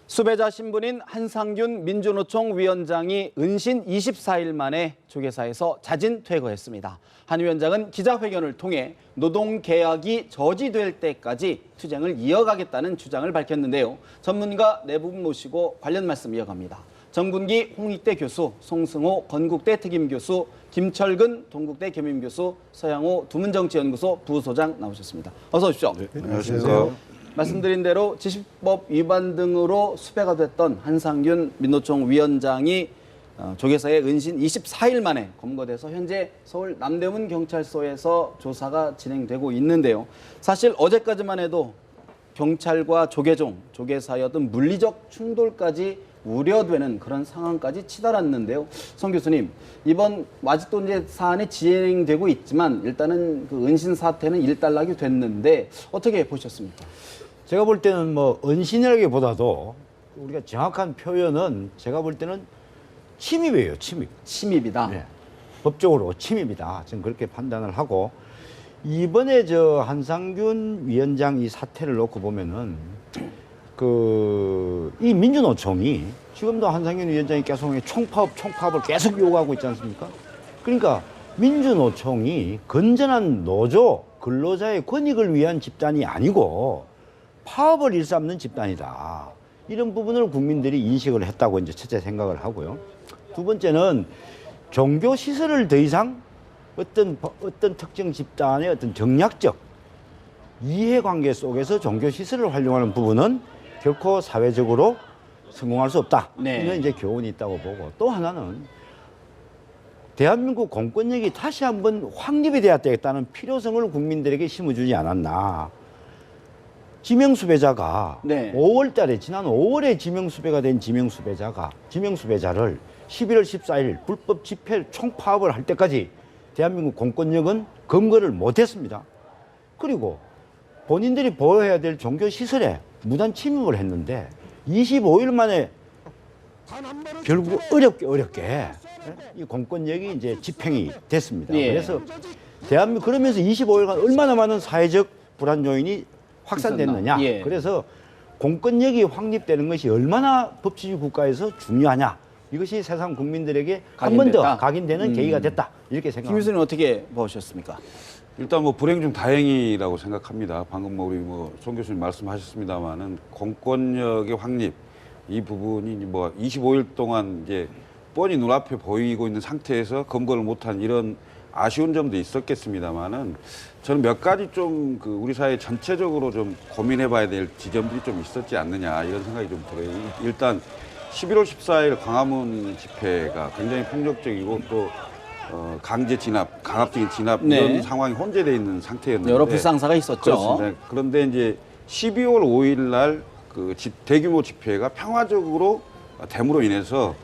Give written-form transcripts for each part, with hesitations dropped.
수배자 신분인 한상균 민주노총 위원장이 은신 24일 만에 조계사에서 자진 퇴거했습니다. 한 위원장은 기자회견을 통해 노동계약이 저지될 때까지 투쟁을 이어가겠다는 주장을 밝혔는데요. 전문가 네 분 모시고 관련 말씀 이어갑니다. 정군기 홍익대 교수, 송승호 건국대 특임교수, 김철근 동국대 겸임교수, 서양호 두문정치연구소 부소장 나오셨습니다. 어서 오십시오. 네, 안녕하세요. 말씀드린 대로 지식법 위반 등으로 수배가 됐던 한상균 민노총 위원장이 조계사의 은신 24일 만에 검거돼서 현재 서울 남대문 경찰서에서 조사가 진행되고 있는데요. 사실 어제까지만 해도 경찰과 조계사의 어떤 물리적 충돌까지 우려되는 그런 상황까지 치달았는데요. 성 교수님, 이번 아직도 이제 사안이 진행되고 있지만 일단은 그 은신 사태는 일단락이 됐는데 어떻게 보셨습니까? 제가 볼 때는 뭐 은신이라기보다도 우리가 정확한 표현은 제가 볼 때는 침입이에요, 침입. 침입이다. 네. 법적으로 침입이다. 저는 그렇게 판단을 하고 이번에 저 한상균 위원장 이 사태를 놓고 보면은 이 민주노총이 지금도 한상균 위원장이 계속 총파업을 계속 요구하고 있지 않습니까? 그러니까 민주노총이 건전한 노조 근로자의 권익을 위한 집단이 아니고 파업을 일삼는 집단이다. 이런 부분을 국민들이 인식을 했다고 이제 첫째 생각을 하고요. 두 번째는 종교 시설을 더 이상 어떤 특정 집단의 어떤 정략적 이해관계 속에서 종교 시설을 활용하는 부분은 결코 사회적으로 성공할 수 없다. 네. 이런 이제 교훈이 있다고 보고 또 하나는 대한민국 공권력이 다시 한번 확립이 돼야 되겠다는 필요성을 국민들에게 심어주지 않았나. 지명수배자가 네. 5월 달에 지난 5월에 지명수배가 된 지명수배자를 11월 14일 불법 집회 총파업을 할 때까지 대한민국 공권력은 검거를 못했습니다. 그리고 본인들이 보호해야 될 종교시설에 무단 침입을 했는데 25일 만에 결국 어렵게 이 공권력이 이제 집행이 됐습니다. 예. 그래서 대한민국 그러면서 25일간 얼마나 많은 사회적 불안 요인이 확산됐느냐. 예. 그래서 공권력이 확립되는 것이 얼마나 법치주의 국가에서 중요하냐. 이것이 세상 국민들에게 한 번 더 각인되는 계기가 됐다. 이렇게 김 생각합니다. 교수님 어떻게 보셨습니까? 일단 뭐 불행 중 다행이라고 생각합니다. 방금 뭐 우리 송 교수님 말씀하셨습니다만은 공권력의 확립 이 부분이 뭐 25일 동안 이제 뻔히 눈앞에 보이고 있는 상태에서 검거를 못한 이런 아쉬운 점도 있었겠습니다만은 저는 몇 가지 좀 그 우리 사회 전체적으로 좀 고민해봐야 될 지점들이 좀 있었지 않느냐 이런 생각이 좀 들어요. 일단 11월 14일 광화문 집회가 굉장히 폭력적이고 또 강제 진압, 강압적인 진압 이런 네. 상황이 혼재되어 있는 상태였는데 여러 불상사가 있었죠. 그렇습니다. 그런데 이제 12월 5일 날 그 대규모 집회가 평화적으로 됨으로 인해서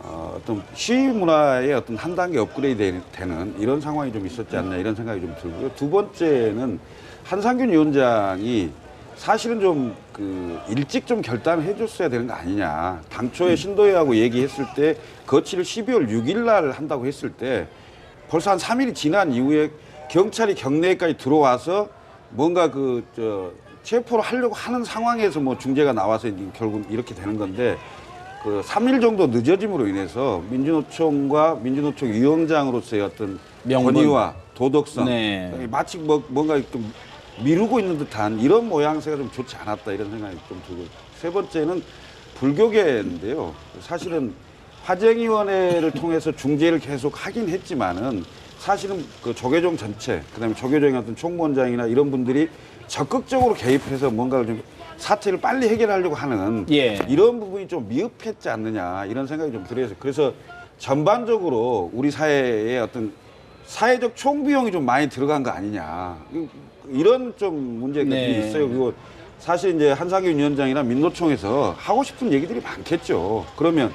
어떤 시위 문화의 어떤 한 단계 업그레이드 되는 이런 상황이 좀 있었지 않나 이런 생각이 좀 들고요. 두 번째는 한상균 위원장이 사실은 좀 일찍 좀 결단을 해줬어야 되는 거 아니냐. 당초에 신도회하고 얘기했을 때 거치를 12월 6일 날 한다고 했을 때 벌써 한 3일이 지난 이후에 경찰이 경내까지 들어와서 뭔가 체포를 하려고 하는 상황에서 뭐 중재가 나와서 결국 이렇게 되는 건데 3일 정도 늦어짐으로 인해서 민주노총과 민주노총 위원장으로서의 어떤 명분. 권위와 도덕성 네. 마치 뭔가 좀 미루고 있는 듯한 이런 모양새가 좀 좋지 않았다 이런 생각이 좀 들고 세 번째는 불교계인데요. 사실은 화쟁위원회를 통해서 중재를 계속 하긴 했지만은 사실은 조계종 전체 그다음에 조계종의 어떤 총무원장이나 이런 분들이 적극적으로 개입해서 뭔가를 좀 사태를 빨리 해결하려고 하는 예. 이런 부분이 좀 미흡했지 않느냐 이런 생각이 좀 들어요. 그래서 전반적으로 우리 사회의 어떤 사회적 총비용이 좀 많이 들어간 거 아니냐 이런 좀 문제가 네. 있어요. 그리고 사실 이제 한상균 위원장이나 민노총에서 하고 싶은 얘기들이 많겠죠. 그러면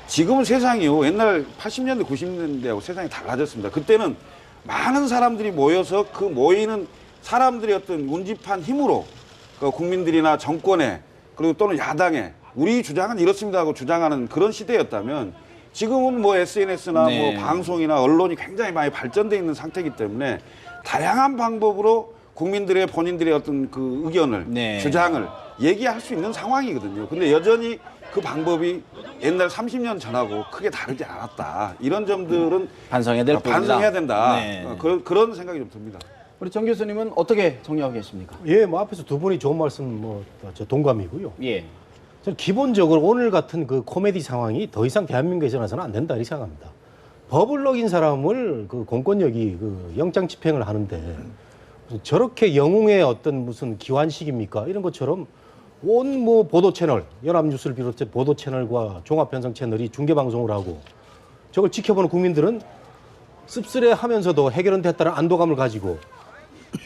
지금은 세상이요 옛날 80년대 90년대하고 세상이 달라졌습니다. 그때는 많은 사람들이 모여서 그 모이는 사람들의 어떤 운집한 힘으로 국민들이나 정권에 그리고 또는 야당에 우리 주장은 이렇습니다 하고 주장하는 그런 시대였다면 지금은 뭐 SNS나 네. 뭐 방송이나 언론이 굉장히 많이 발전돼 있는 상태이기 때문에 다양한 방법으로 국민들의 본인들의 어떤 그 의견을 네. 주장을 얘기할 수 있는 상황이거든요. 근데 여전히 그 방법이 옛날 30년 전하고 크게 다르지 않았다. 이런 점들은 반성해야 될 부분이다. 반성해야 된다. 네. 그런 생각이 좀 듭니다. 우리 정 교수님은 어떻게 정리하고 계십니까? 예, 뭐 앞에서 두 분이 좋은 말씀 저 동감이고요. 예. 저는 기본적으로 오늘 같은 그 코미디 상황이 더 이상 대한민국에서는 안 된다 이렇게 생각합니다. 법을 어긴 사람을 그 공권력이 그 영장 집행을 하는데 저렇게 영웅의 어떤 무슨 기환식입니까? 이런 것처럼 온 뭐 보도 채널, 연합뉴스를 비롯해 보도 채널과 종합편성 채널이 중계 방송을 하고 저걸 지켜보는 국민들은 씁쓸해하면서도 해결은 됐다는 안도감을 가지고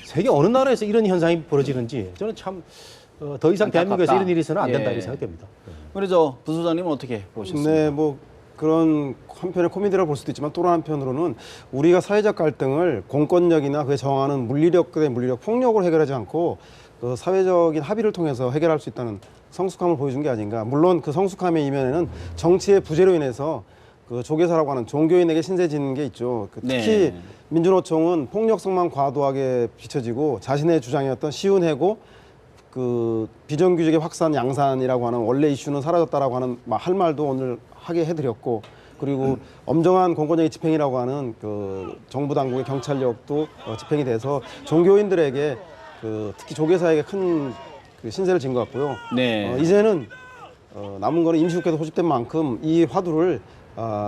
세계 어느 나라에서 이런 현상이 벌어지는지 저는 참 더 이상 대한민국에서 이런 일이 있어서는 안 된다 이렇게 생각됩니다. 우리 저 부소장님은 어떻게 보셨습니까? 네, 뭐 그런 한편의 코미디라고 볼 수도 있지만 또 다른 한편으로는 우리가 사회적 갈등을 공권력이나 그에 저항하는 물리력 대 물리력 폭력으로 해결하지 않고 그 사회적인 합의를 통해서 해결할 수 있다는 성숙함을 보여준 게 아닌가. 물론 그 성숙함의 이면에는 정치의 부재로 인해서 그 조계사라고 하는 종교인에게 신세지는 게 있죠. 그 특히 네. 민주노총은 폭력성만 과도하게 비춰지고 자신의 주장이었던 시운해고 그 비정규직의 확산 양산이라고 하는 원래 이슈는 사라졌다라고 하는 할 말도 오늘 하게 해드렸고, 그리고 엄정한 공권력의 집행이라고 하는 그 정부 당국의 경찰력도 집행이 돼서 종교인들에게 그 특히 조계사에게 큰 그 신세를 진 것 같고요. 네. 이제는 남은 거는 임시국회도 소집된 만큼 이 화두를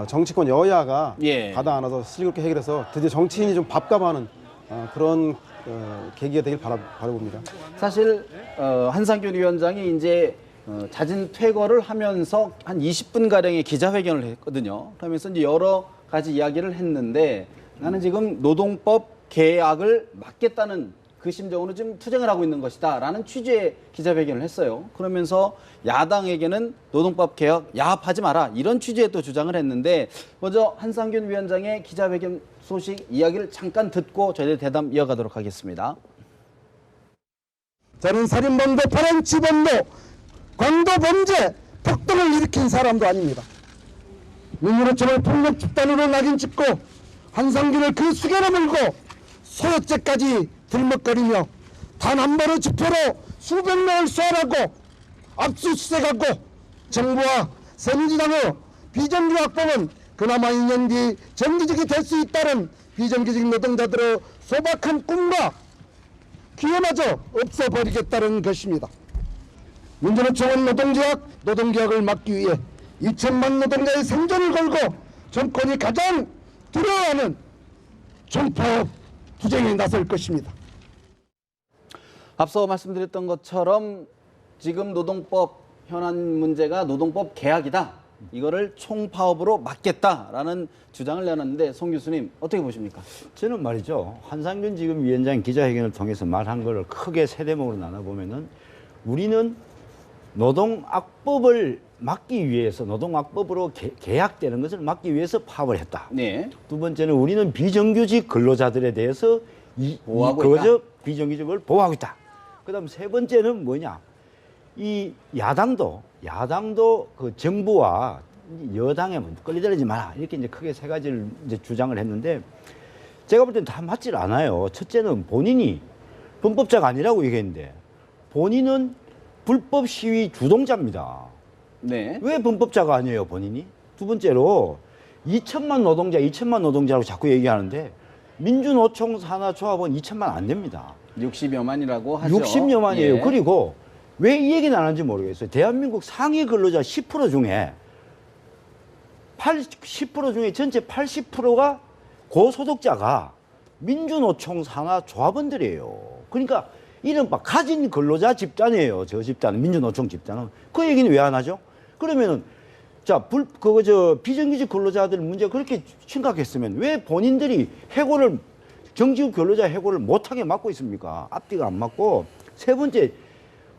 정치권 여야가 예. 가다 안아서 슬기롭게 해결해서 드디어 정치인이 좀 밥값하는 그런 계기가 되길 바라봅니다. 사실 한상균 위원장이 이제 자진 퇴거를 하면서 한 20분 가량의 기자회견을 했거든요. 그러면서 이제 여러 가지 이야기를 했는데 나는 지금 노동법 개혁을 막겠다는 그 심정으로 지금 투쟁을 하고 있는 것이다라는 취지의 기자회견을 했어요. 그러면서 야당에게는 노동법 개혁 야합하지 마라 이런 취지의 또 주장을 했는데 먼저 한상균 위원장의 기자회견 소식 이야기를 잠깐 듣고 저희들 대담 이어가도록 하겠습니다. 저는 살인범도 파란치범도 강도범죄 폭동을 일으킨 사람도 아닙니다. 민주노총을 폭력 집단으로 낙인 찍고 한상균을 그 수개로 물고 소역죄까지 들먹거리며 단 한 번의 집회로 수백 명을 소환하고 압수수색하고 정부와 새누리당의 비정규 확보는 그나마 2년 뒤 정규직이 될 수 있다는 비정규직 노동자들의 소박한 꿈과 기회마저 없애버리겠다는 것입니다. 민주노총은 노동개혁을 막기 위해 2천만 노동자의 생존을 걸고 정권이 가장 두려워하는 총파업 투쟁에 나설 것입니다. 앞서 말씀드렸던 것처럼 지금 노동법 현안 문제가 노동법 개혁이다. 이거를 총파업으로 막겠다라는 주장을 내놨는데 송 교수님 어떻게 보십니까? 저는 말이죠. 한상균 지금 위원장 기자회견을 통해서 말한 거를 크게 세 대목으로 나눠보면은 우리는 노동악법을 막기 위해서 노동악법으로 계약되는 것을 막기 위해서 파업을 했다. 네. 두 번째는 우리는 비정규직 근로자들에 대해서 보호하고 있다. 비정규직을 보호하고 있다. 그다음 세 번째는 뭐냐? 이 야당도 그 정부와 여당에 끌리들지 마라 이렇게 이제 크게 세 가지를 이제 주장을 했는데 제가 볼 때는 다 맞질 않아요. 첫째는 본인이 범법자가 아니라고 얘기했는데 본인은 불법 시위 주동자입니다. 네. 왜 범법자가 아니에요, 본인이? 두 번째로 2천만 노동자라고 자꾸 얘기하는데 민주노총 산하조합은 2천만 안 됩니다. 60여만이라고 하죠. 60여만이에요. 예. 그리고 왜 이 얘기는 안 하는지 모르겠어요. 대한민국 상위 근로자 10% 중에 10% 중에 전체 80%가 고소득자가 민주노총 산하 조합원들이에요. 그러니까 이른바 가진 근로자 집단이에요. 저 집단은 민주노총 집단은. 그 얘기는 왜 안 하죠? 그러면은 자, 비정규직 근로자들 문제가 그렇게 심각했으면 왜 본인들이 정규직 근로자 해고를 못하게 막고 있습니까? 앞뒤가 안 맞고. 세 번째,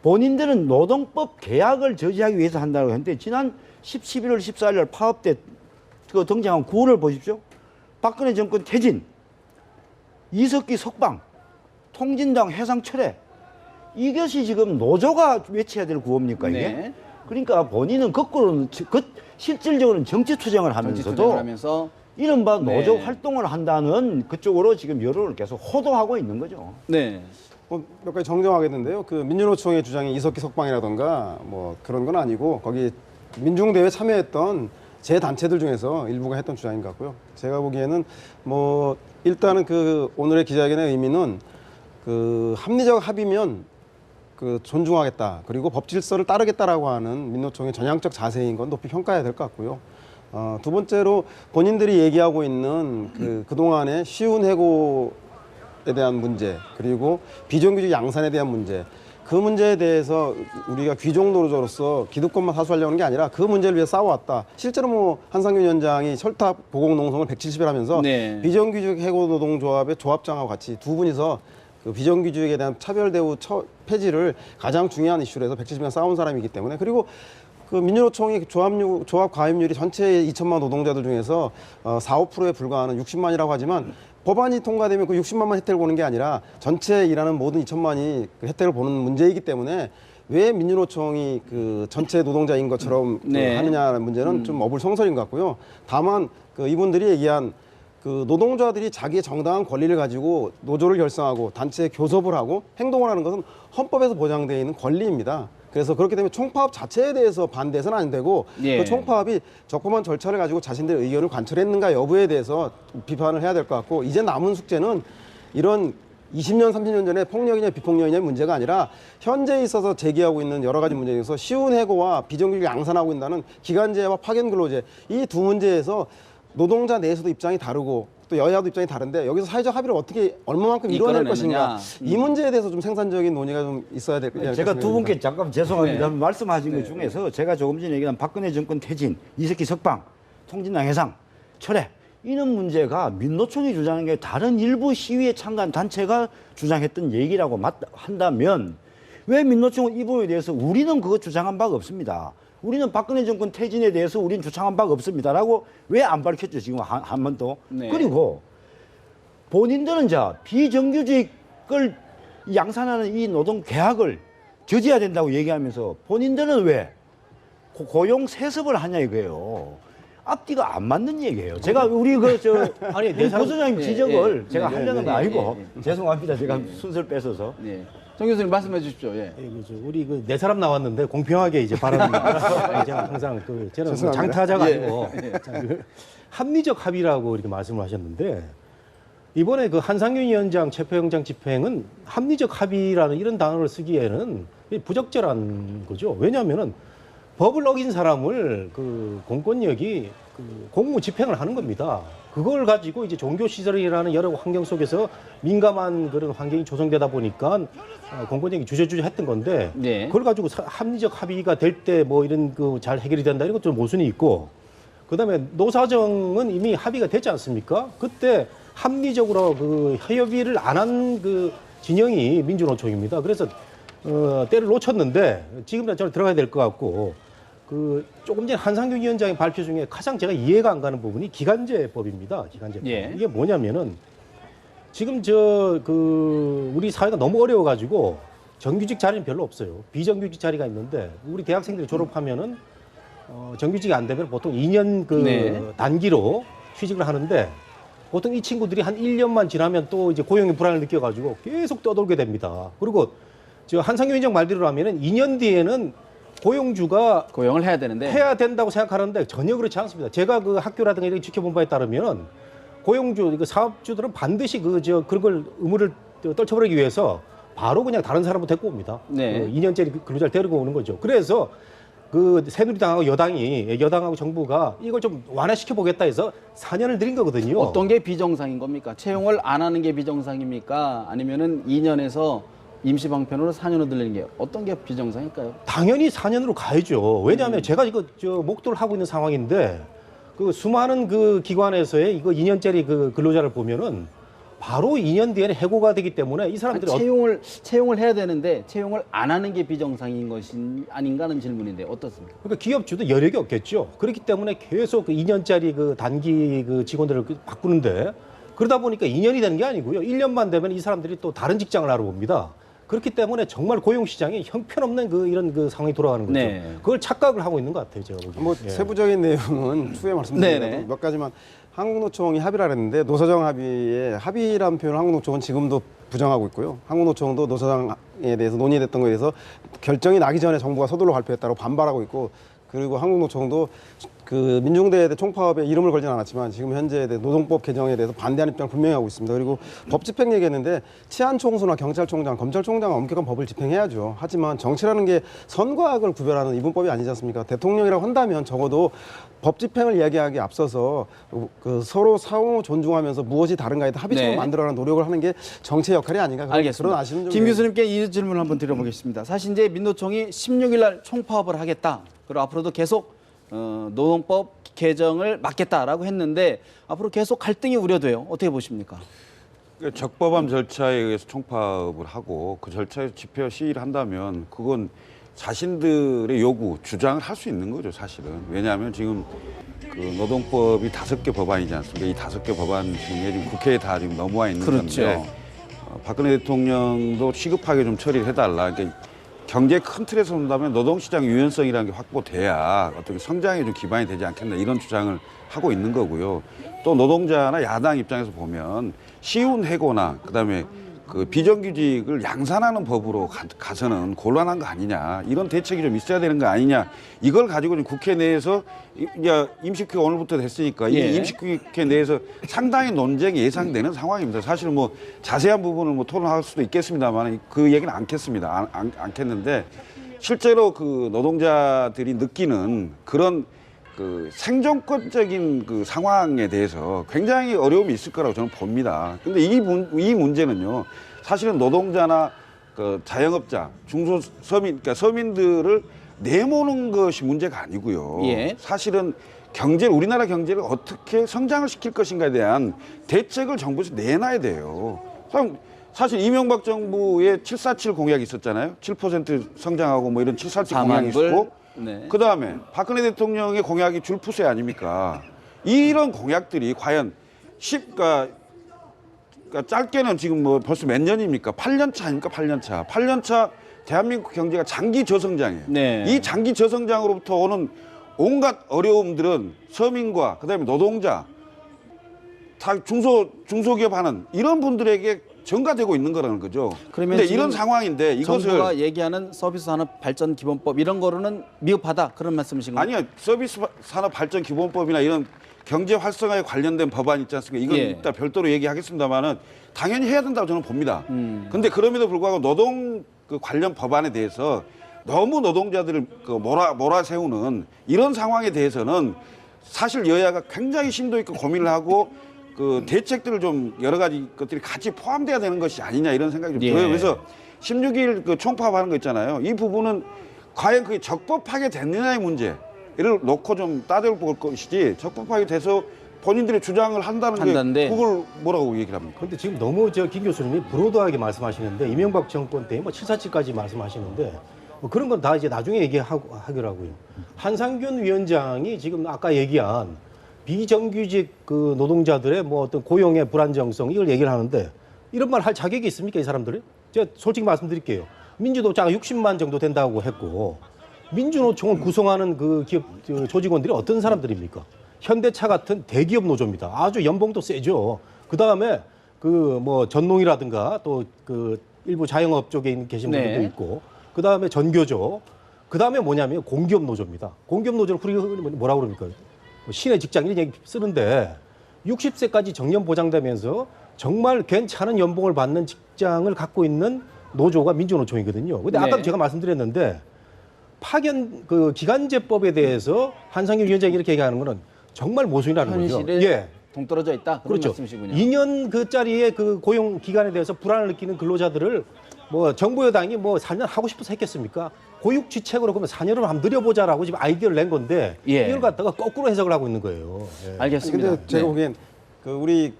본인들은 노동법 개혁을 저지하기 위해서 한다고 했는데 지난 11월 14일 날 파업 때 그 등장한 구호를 보십시오. 박근혜 정권 퇴진, 이석기 석방, 통진당 해상 철회. 이것이 지금 노조가 외쳐야 될 구호입니까 이게? 네. 그러니까 본인은 거꾸로는 실질적으로는 정치 투쟁을 하면서도 하면서 이른바 노조 네. 활동을 한다는 그쪽으로 지금 여론을 계속 호도하고 있는 거죠. 네. 몇 가지 정정하겠는데요. 그 민주노총의 주장이 이석기 석방이라던가 뭐 그런 건 아니고 거기 민중대회에 참여했던 제 단체들 중에서 일부가 했던 주장인 것 같고요. 제가 보기에는 뭐 일단은 그 오늘의 기자회견의 의미는 그 합리적 합의면 그 존중하겠다. 그리고 법 질서를 따르겠다라고 하는 민노총의 전향적 자세인 건 높이 평가해야 될 것 같고요. 두 번째로 본인들이 얘기하고 있는 그동안의 쉬운 해고에 대한 문제, 그리고 비정규직 양산에 대한 문제, 그 문제에 대해서 우리가 귀족 노조로서 기득권만 사수하려는 게 아니라 그 문제를 위해 싸워왔다. 실제로 뭐 한상균 위원장이 철탑 보공농성을 170일 하면서 네. 비정규직 해고 노동조합의 조합장하고 같이 두 분이서 그 비정규직에 대한 차별 대우 폐지를 가장 중요한 이슈로 해서 170년 싸운 사람이기 때문에, 그리고 그 민주노총이 조합 가입률이 전체 2천만 노동자들 중에서 4, 5%에 불과하는 60만이라고 하지만 법안이 통과되면 그 60만만 혜택을 보는 게 아니라 전체 일하는 모든 2천만이 그 혜택을 보는 문제이기 때문에 왜 민주노총이 그 전체 노동자인 것처럼 네. 하느냐는 문제는 좀 어불성설인 것 같고요. 다만 그 이분들이 얘기한 그 노동자들이 자기의 정당한 권리를 가지고 노조를 결성하고 단체 교섭을 하고 행동을 하는 것은 헌법에서 보장되어 있는 권리입니다. 그래서 그렇기 때문에 총파업 자체에 대해서 반대해서는 안 되고 예. 그 총파업이 적법한 절차를 가지고 자신들의 의견을 관철했는가 여부에 대해서 비판을 해야 될 것 같고, 이제 남은 숙제는 이런 20년, 30년 전에 폭력이냐 비폭력이냐의 문제가 아니라 현재에 있어서 제기하고 있는 여러 가지 문제 중에서 쉬운 해고와 비정규직 양산하고 있다는 기간제와 파견 근로제, 이 두 문제에서 노동자 내에서도 입장이 다르고 또 여야도 입장이 다른데 여기서 사회적 합의를 어떻게 얼마만큼 이뤄낼 것인가, 이 문제에 대해서 좀 생산적인 논의가 좀 있어야 될 것 같습니다. 제가 두 분께 잠깐 죄송합니다. 네. 말씀하신 것 중에서 제가 조금 전에 얘기한 박근혜 정권 퇴진, 이석기 석방, 통진당 해상, 철회, 이런 문제가 민노총이 주장한 게 다른 일부 시위에 참가한 단체가 주장했던 얘기라고 한다면 왜 민노총은 이 부분에 대해서 우리는 그거 주장한 바가 없습니다. 우리는 박근혜 정권 퇴진에 대해서 우리는 주장한 바가 없습니다라고 왜 안 밝혔죠, 지금 한 번도. 네. 그리고 본인들은 비정규직을 양산하는 이 노동 계약을 저지해야 된다고 얘기하면서 본인들은 왜 고용 세습을 하냐 이거예요. 앞뒤가 안 맞는 얘기예요. 제가 우리 아니, 우리 부소장님 예, 지적을 예. 제가 네, 하려는 네, 거 아니고 예, 죄송합니다. 제가 순서를 뺏어서. 네. 정 교수님 말씀해 주십시오. 예. 우리 네 사람 나왔는데 공평하게 이제 발언을 제가 항상 저는 뭐 장타자가 아니고 합리적 합의라고 이렇게 말씀을 하셨는데, 이번에 그 한상균 위원장 체포영장 집행은 합리적 합의라는 이런 단어를 쓰기에는 부적절한 거죠. 왜냐하면은 법을 어긴 사람을 그 공권력이 그 공무 집행을 하는 겁니다. 그걸 가지고 이제 종교시설이라는 여러 환경 속에서 민감한 그런 환경이 조성되다 보니까 공권력이 주저주저 했던 건데, 네. 그걸 가지고 합리적 합의가 될 때 뭐 이런 그 잘 해결이 된다 이런 것도 모순이 있고, 그다음에 노사정은 이미 합의가 됐지 않습니까? 그때 합리적으로 그 협의를 안 한 그 진영이 민주노총입니다. 그래서 때를 놓쳤는데 지금 저는 들어가야 될 것 같고, 그 조금 전에 한상균 위원장의 발표 중에 가장 제가 이해가 안 가는 부분이 기간제법입니다. 기간제법. 예. 이게 뭐냐면은 지금 우리 사회가 너무 어려워가지고 정규직 자리는 별로 없어요. 비정규직 자리가 있는데 우리 대학생들이 졸업하면은 정규직이 안 되면 보통 2년 네. 단기로 취직을 하는데, 보통 이 친구들이 한 1년만 지나면 또 이제 고용의 불안을 느껴가지고 계속 떠돌게 됩니다. 그리고 한상균 위원장 말대로 하면은 2년 뒤에는 고용주가 고용을 해야 되는데 해야 된다고 생각하는데 전혀 그렇지 않습니다. 제가 그 학교라든가 이렇게 지켜본 바에 따르면 고용주, 사업주들은 반드시 그런 걸 의무를 떨쳐버리기 위해서 바로 그냥 다른 사람을 데리고 옵니다. 네. 2년짜리 근로자를 데리고 오는 거죠. 그래서 그 새누리당하고 여당하고 정부가 이걸 좀 완화시켜 보겠다 해서 4년을 들인 거거든요. 어떤 게 비정상인 겁니까? 채용을 안 하는 게 비정상입니까? 아니면은 2년에서 임시방편으로 4년으로 늘리는 게 어떤 게 비정상일까요? 당연히 4년으로 가야죠. 왜냐하면 제가 이거 목도를 하고 있는 상황인데, 그 수많은 그 기관에서의 이거 2년짜리 그 근로자를 보면은 바로 2년 뒤에는 해고가 되기 때문에 이 사람들이 채용을 해야 되는데 채용을 안 하는 게 비정상인 것이 아닌가 하는 질문인데 어떻습니까? 그러니까 기업주도 여력이 없겠죠. 그렇기 때문에 계속 그 2년짜리 그 단기 그 직원들을 바꾸는데, 그러다 보니까 2년이 되는 게 아니고요. 1년만 되면 이 사람들이 또 다른 직장을 알아봅니다. 그렇기 때문에 정말 고용시장이 형편없는 이런 상황이 돌아가는 거죠. 네. 그걸 착각을 하고 있는 것 같아요, 제가 보기에는. 뭐 예. 세부적인 내용은 추후에 말씀드리더라도 네네. 몇 가지만 한국노총이 합의를 했는데 노사정 합의에 합의라는 표현을 한국노총은 지금도 부정하고 있고요. 한국노총도 노사정에 대해서 논의됐던 거에 대해서 결정이 나기 전에 정부가 서둘러 발표했다고 반발하고 있고 그리고 한국노총도 그 민중대회 총파업에 이름을 걸진 않았지만 지금 현재 노동법 개정에 대해서 반대하는 입장을 분명히 하고 있습니다. 그리고 법 집행 얘기했는데 치안총수나 경찰총장, 검찰총장은 엄격한 법을 집행해야죠. 하지만 정치라는 게 선과 악을 구별하는 이분법이 아니지 않습니까? 대통령이라고 한다면 적어도 법 집행을 이야기하기에 앞서서 그 서로 상호 존중하면서 무엇이 다른가에 합의점을 네. 만들어가는 노력을 하는 게 정치의 역할이 아닌가 그런 알겠습니다. 아쉬운 점이 김 교수님께 이 질문을 한번 드려보겠습니다. 사실 이제 민노총이 16일 날 총파업을 하겠다. 그리고 앞으로도 계속 노동법 개정을 막겠다라고 했는데 앞으로 계속 갈등이 우려돼요. 어떻게 보십니까? 그러니까 적법한 절차에 의해서 총파업을 하고 그 절차에서 집회와 시위를 한다면 그건 자신들의 요구, 주장을 할 수 있는 거죠, 사실은. 왜냐하면 지금 그 노동법이 5개 법안이지 않습니까? 이 5개 법안 중에 지금 국회에 다 지금 넘어와 있는 그렇죠. 건데 박근혜 대통령도 시급하게 좀 처리를 해달라. 그러니까 경제 큰 틀에서 본다면 노동시장 유연성이라는 게 확보돼야 어떻게 성장에 좀 기반이 되지 않겠나 이런 주장을 하고 있는 거고요. 또 노동자나 야당 입장에서 보면 쉬운 해고나 그다음에 그 비정규직을 양산하는 법으로 가서는 곤란한 거 아니냐 이런 대책이 좀 있어야 되는 거 아니냐 이걸 가지고 좀 국회 내에서 이제 임시국회 오늘부터 됐으니까 이 예. 임시국회 내에서 상당히 논쟁이 예상되는 상황입니다. 사실 뭐 자세한 부분을 뭐 토론할 수도 있겠습니다만 그 얘기는 않겠습니다. 않겠는데 실제로 그 노동자들이 느끼는 그런 그 생존권적인 그 상황에 대해서 굉장히 어려움이 있을 거라고 저는 봅니다. 근데 이 문제는요, 사실은 노동자나 그 자영업자, 중소서민, 그러니까 서민들을 내모는 것이 문제가 아니고요. 예. 사실은 우리나라 경제를 어떻게 성장을 시킬 것인가에 대한 대책을 정부에서 내놔야 돼요. 사실 이명박 정부의 747 공약이 있었잖아요. 7% 성장하고 뭐 이런 747 공약이 있었고, 네. 그 다음에 박근혜 대통령의 공약이 줄푸세 아닙니까? 이런 공약들이 과연 그러니까 짧게는 지금 뭐 벌써 몇 년입니까? 8년 차입니까? 8년 차. 8년 차 대한민국 경제가 장기 저성장이에요. 네. 이 장기 저성장으로부터 오는 온갖 어려움들은 서민과 그다음에 노동자, 다 중소기업 하는 이런 분들에게 전가되고 있는 거라는 거죠. 그러면 근데 지금 이런 상황인데 이것을 정부가 얘기하는 서비스 산업 발전 기본법 이런 거로는 미흡하다 그런 말씀이신가요? 아니요. 서비스 산업 발전 기본법이나 이런 경제 활성화에 관련된 법안 있지 않습니까? 이건 예. 이따 별도로 얘기하겠습니다만은 당연히 해야 된다고 저는 봅니다. 근데 그럼에도 불구하고 노동 그 관련 법안에 대해서 너무 노동자들을 그 몰아세우는 이런 상황에 대해서는 사실 여야가 굉장히 심도 있고 고민을 하고 그 대책들을 좀 여러 가지 것들이 같이 포함돼야 되는 것이 아니냐 이런 생각이 좀 예. 들어요. 그래서 16일 그 총파업하는 거 있잖아요. 이 부분은 과연 그게 적법하게 됐느냐의 문제를 놓고 좀 따져볼 것이지 적법하게 돼서 본인들의 주장을 한다는데. 게 그걸 뭐라고 얘기를 합니까? 그런데 지금 너무 김 교수님이 브로드하게 말씀하시는데 이명박 정권 때 뭐 747까지 말씀하시는데 뭐 그런 건 다 이제 나중에 하더라고요. 한상균 위원장이 지금 아까 얘기한 비정규직 그 노동자들의 뭐 어떤 고용의 불안정성 이걸 얘기를 하는데 이런 말 할 자격이 있습니까 이 사람들이? 제가 솔직히 말씀드릴게요. 민주노총가 60만 정도 된다고 했고 민주노총을 구성하는 그 기업 조직원들이 어떤 사람들입니까? 현대차 같은 대기업 노조입니다. 아주 연봉도 세죠. 그 다음에 그 뭐 전농이라든가 또 그 일부 자영업 쪽에 계신 분들도 네. 있고 그 다음에 전교조 그 다음에 뭐냐면 공기업 노조입니다. 공기업 노조를 우리가 뭐라고 그럽니까? 시내 직장 이런 얘기 쓰는데 60세까지 정년 보장되면서 정말 괜찮은 연봉을 받는 직장을 갖고 있는 노조가 민주노총이거든요. 근데 네. 아까도 제가 말씀드렸는데 파견 그 기간제법에 대해서 한상균 위원장이 이렇게 얘기하는 거는 정말 모순이라는 거죠. 현실에 예. 동떨어져 있다 그런 그렇죠. 말씀이시군요. 2년 그 짜리의 그 고용 기간에 대해서 불안을 느끼는 근로자들을 뭐 정부 여당이 뭐 4년 하고 싶어서 했겠습니까? 고육지책으로 그러면 4년을 한번 늘려보자라고 지금 아이디어를 낸 건데 예. 이걸 갖다가 거꾸로 해석을 하고 있는 거예요. 예. 알겠습니다. 근데 제가 네. 보기엔 그 우리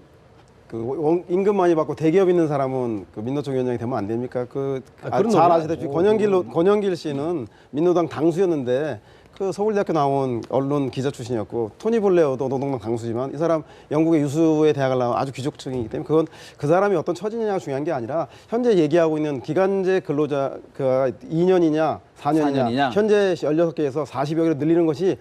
그 임금 많이 받고 대기업 있는 사람은 그 민노총 위원장이 되면 안 됩니까? 그런 잘 논의는 아시다시피 아니고. 권영길 씨는 민노당 당수였는데 그 서울대학교 나온 언론 기자 출신이었고 토니 블레어도 노동당 당수지만 이 사람 영국의 유수의 대학을 나온 아주 귀족층이기 때문에 그건 그 사람이 어떤 처지냐가 중요한 게 아니라 현재 얘기하고 있는 기간제 근로자가 2년이냐 4년이냐 현재 16개에서 40여 개로 늘리는 것이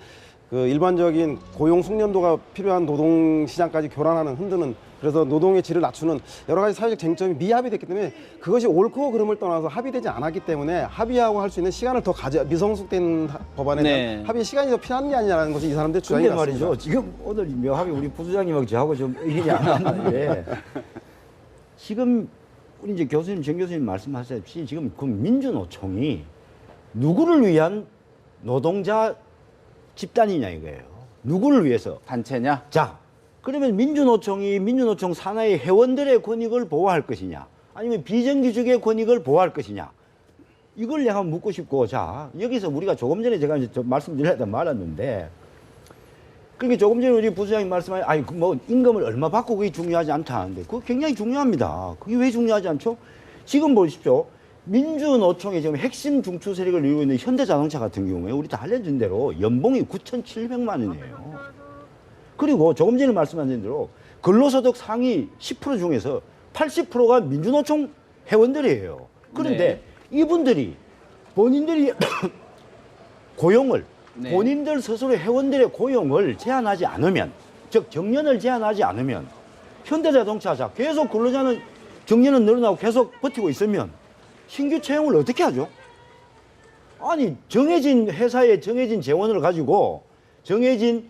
그 일반적인 고용 숙련도가 필요한 노동 시장까지 교란하는 흔드는 그래서 노동의 질을 낮추는 여러 가지 사회적 쟁점이 미합이 됐기 때문에 그것이 옳고 그름을 떠나서 합의되지 않았기 때문에 합의하고 할 수 있는 시간을 더 미성숙된 법안에 대한 합의 시간이 더 필요한 게 아니냐는 것이 이 사람들의 주장이 근데 같습니다. 말이죠. 지금 오늘 묘하게 우리 부부장님하고 저하고 좀 의견이 안 맞는데 지금 우리 이제 교수님, 정 교수님 말씀하셨듯이 지금 그 민주노총이 누구를 위한 노동자 집단이냐 이거예요. 누구를 위해서? 단체냐? 자, 그러면 민주노총 산하의 회원들의 권익을 보호할 것이냐, 아니면 비정규직의 권익을 보호할 것이냐, 이걸 내가 묻고 싶고, 자, 여기서 우리가 조금 전에 제가 이제 좀 말씀드리려다 말았는데, 그러니까 조금 전에 우리 부수장님 말씀하신, 아니, 뭐, 임금을 얼마 받고 그게 중요하지 않다 하는데, 그거 굉장히 중요합니다. 그게 왜 중요하지 않죠? 지금 보십시오. 민주노총의 지금 핵심 중추 세력을 이루고 있는 현대자동차 같은 경우에 우리 다 알려진 대로 연봉이 9,700만 원이에요. 그리고 조금 전에 말씀하신 대로 근로소득 상위 10% 중에서 80%가 민주노총 회원들이에요. 그런데 이분들이 본인들이 고용을 본인들 스스로 회원들의 고용을 제한하지 않으면, 즉 정년을 제한하지 않으면, 현대자동차 자 계속 근로자는 정년은 늘어나고 계속 버티고 있으면 신규 채용을 어떻게 하죠? 아니, 정해진 회사에 정해진 재원을 가지고 정해진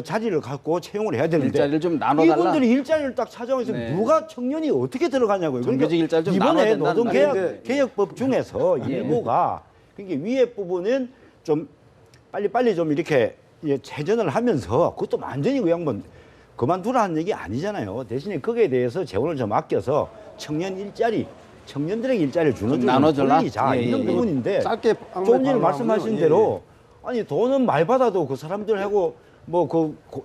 자리를 갖고 채용을 해야 되는데 일자리를 좀 나눠달라. 이분들이 일자리를 딱 찾아오면서 누가 청년이 어떻게 들어가냐고요. 정규직 일자리 좀 나눠야 이번에 된다는 노동개혁법 중에서 일부가 그러니까 위에 부분은 좀 빨리 좀 이렇게 재전을 하면서 그것도 완전히 그냥 뭐 그만두라는 얘기 아니잖아요. 대신에 거기에 대해서 재원을 좀 아껴서 청년들에게 일자리를 주는 나눠줘라. 이런 부분인데 짧게 조금 전에 말씀하신 대로 아니 돈은 많이 받아도 그 사람들하고 뭐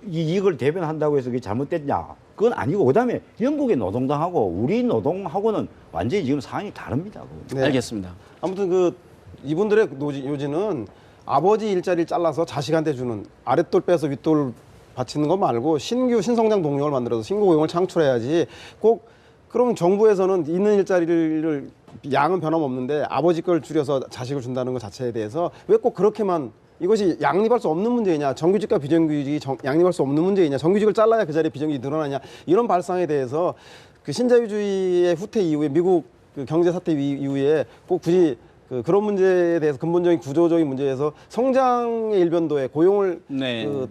이익을 대변한다고 해서 그게 잘못됐냐? 그건 아니고 그다음에 영국의 노동당하고 우리 노동하고는 완전히 지금 상황이 다릅니다. 네. 알겠습니다. 아무튼 그 이분들의 요지는 아버지 일자리를 잘라서 자식한테 주는 아랫돌 빼서 윗돌 바치는 것 말고 신규 신성장 동력을 만들어서 신고 고용을 창출해야지 꼭 그럼 정부에서는 있는 일자리를 양은 변함없는데 아버지 걸 줄여서 자식을 준다는 것 자체에 대해서 왜 꼭 그렇게만 이것이 양립할 수 없는 문제이냐, 정규직과 비정규직이 양립할 수 없는 문제이냐, 정규직을 잘라야 그 자리에 비정규직이 늘어나냐, 이런 발상에 대해서 그 신자유주의의 후퇴 이후에 미국 그 경제 사태 이후에 꼭 굳이 그런 문제에 대해서 근본적인 구조적인 문제에서 성장의 일변도에 고용을 그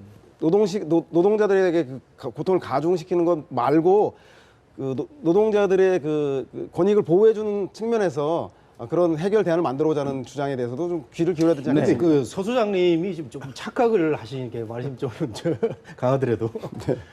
노동자들에게 그 고통을 가중시키는 것 말고 그 노동자들의 그 권익을 보호해주는 측면에서 그런 해결 대안을 만들어보자는 주장에 대해서도 좀 귀를 기울여야 되지 근데 않겠습니까? 그 서 소장님이 지금 좀 착각을 하시는 게 말씀 좀 강하더라도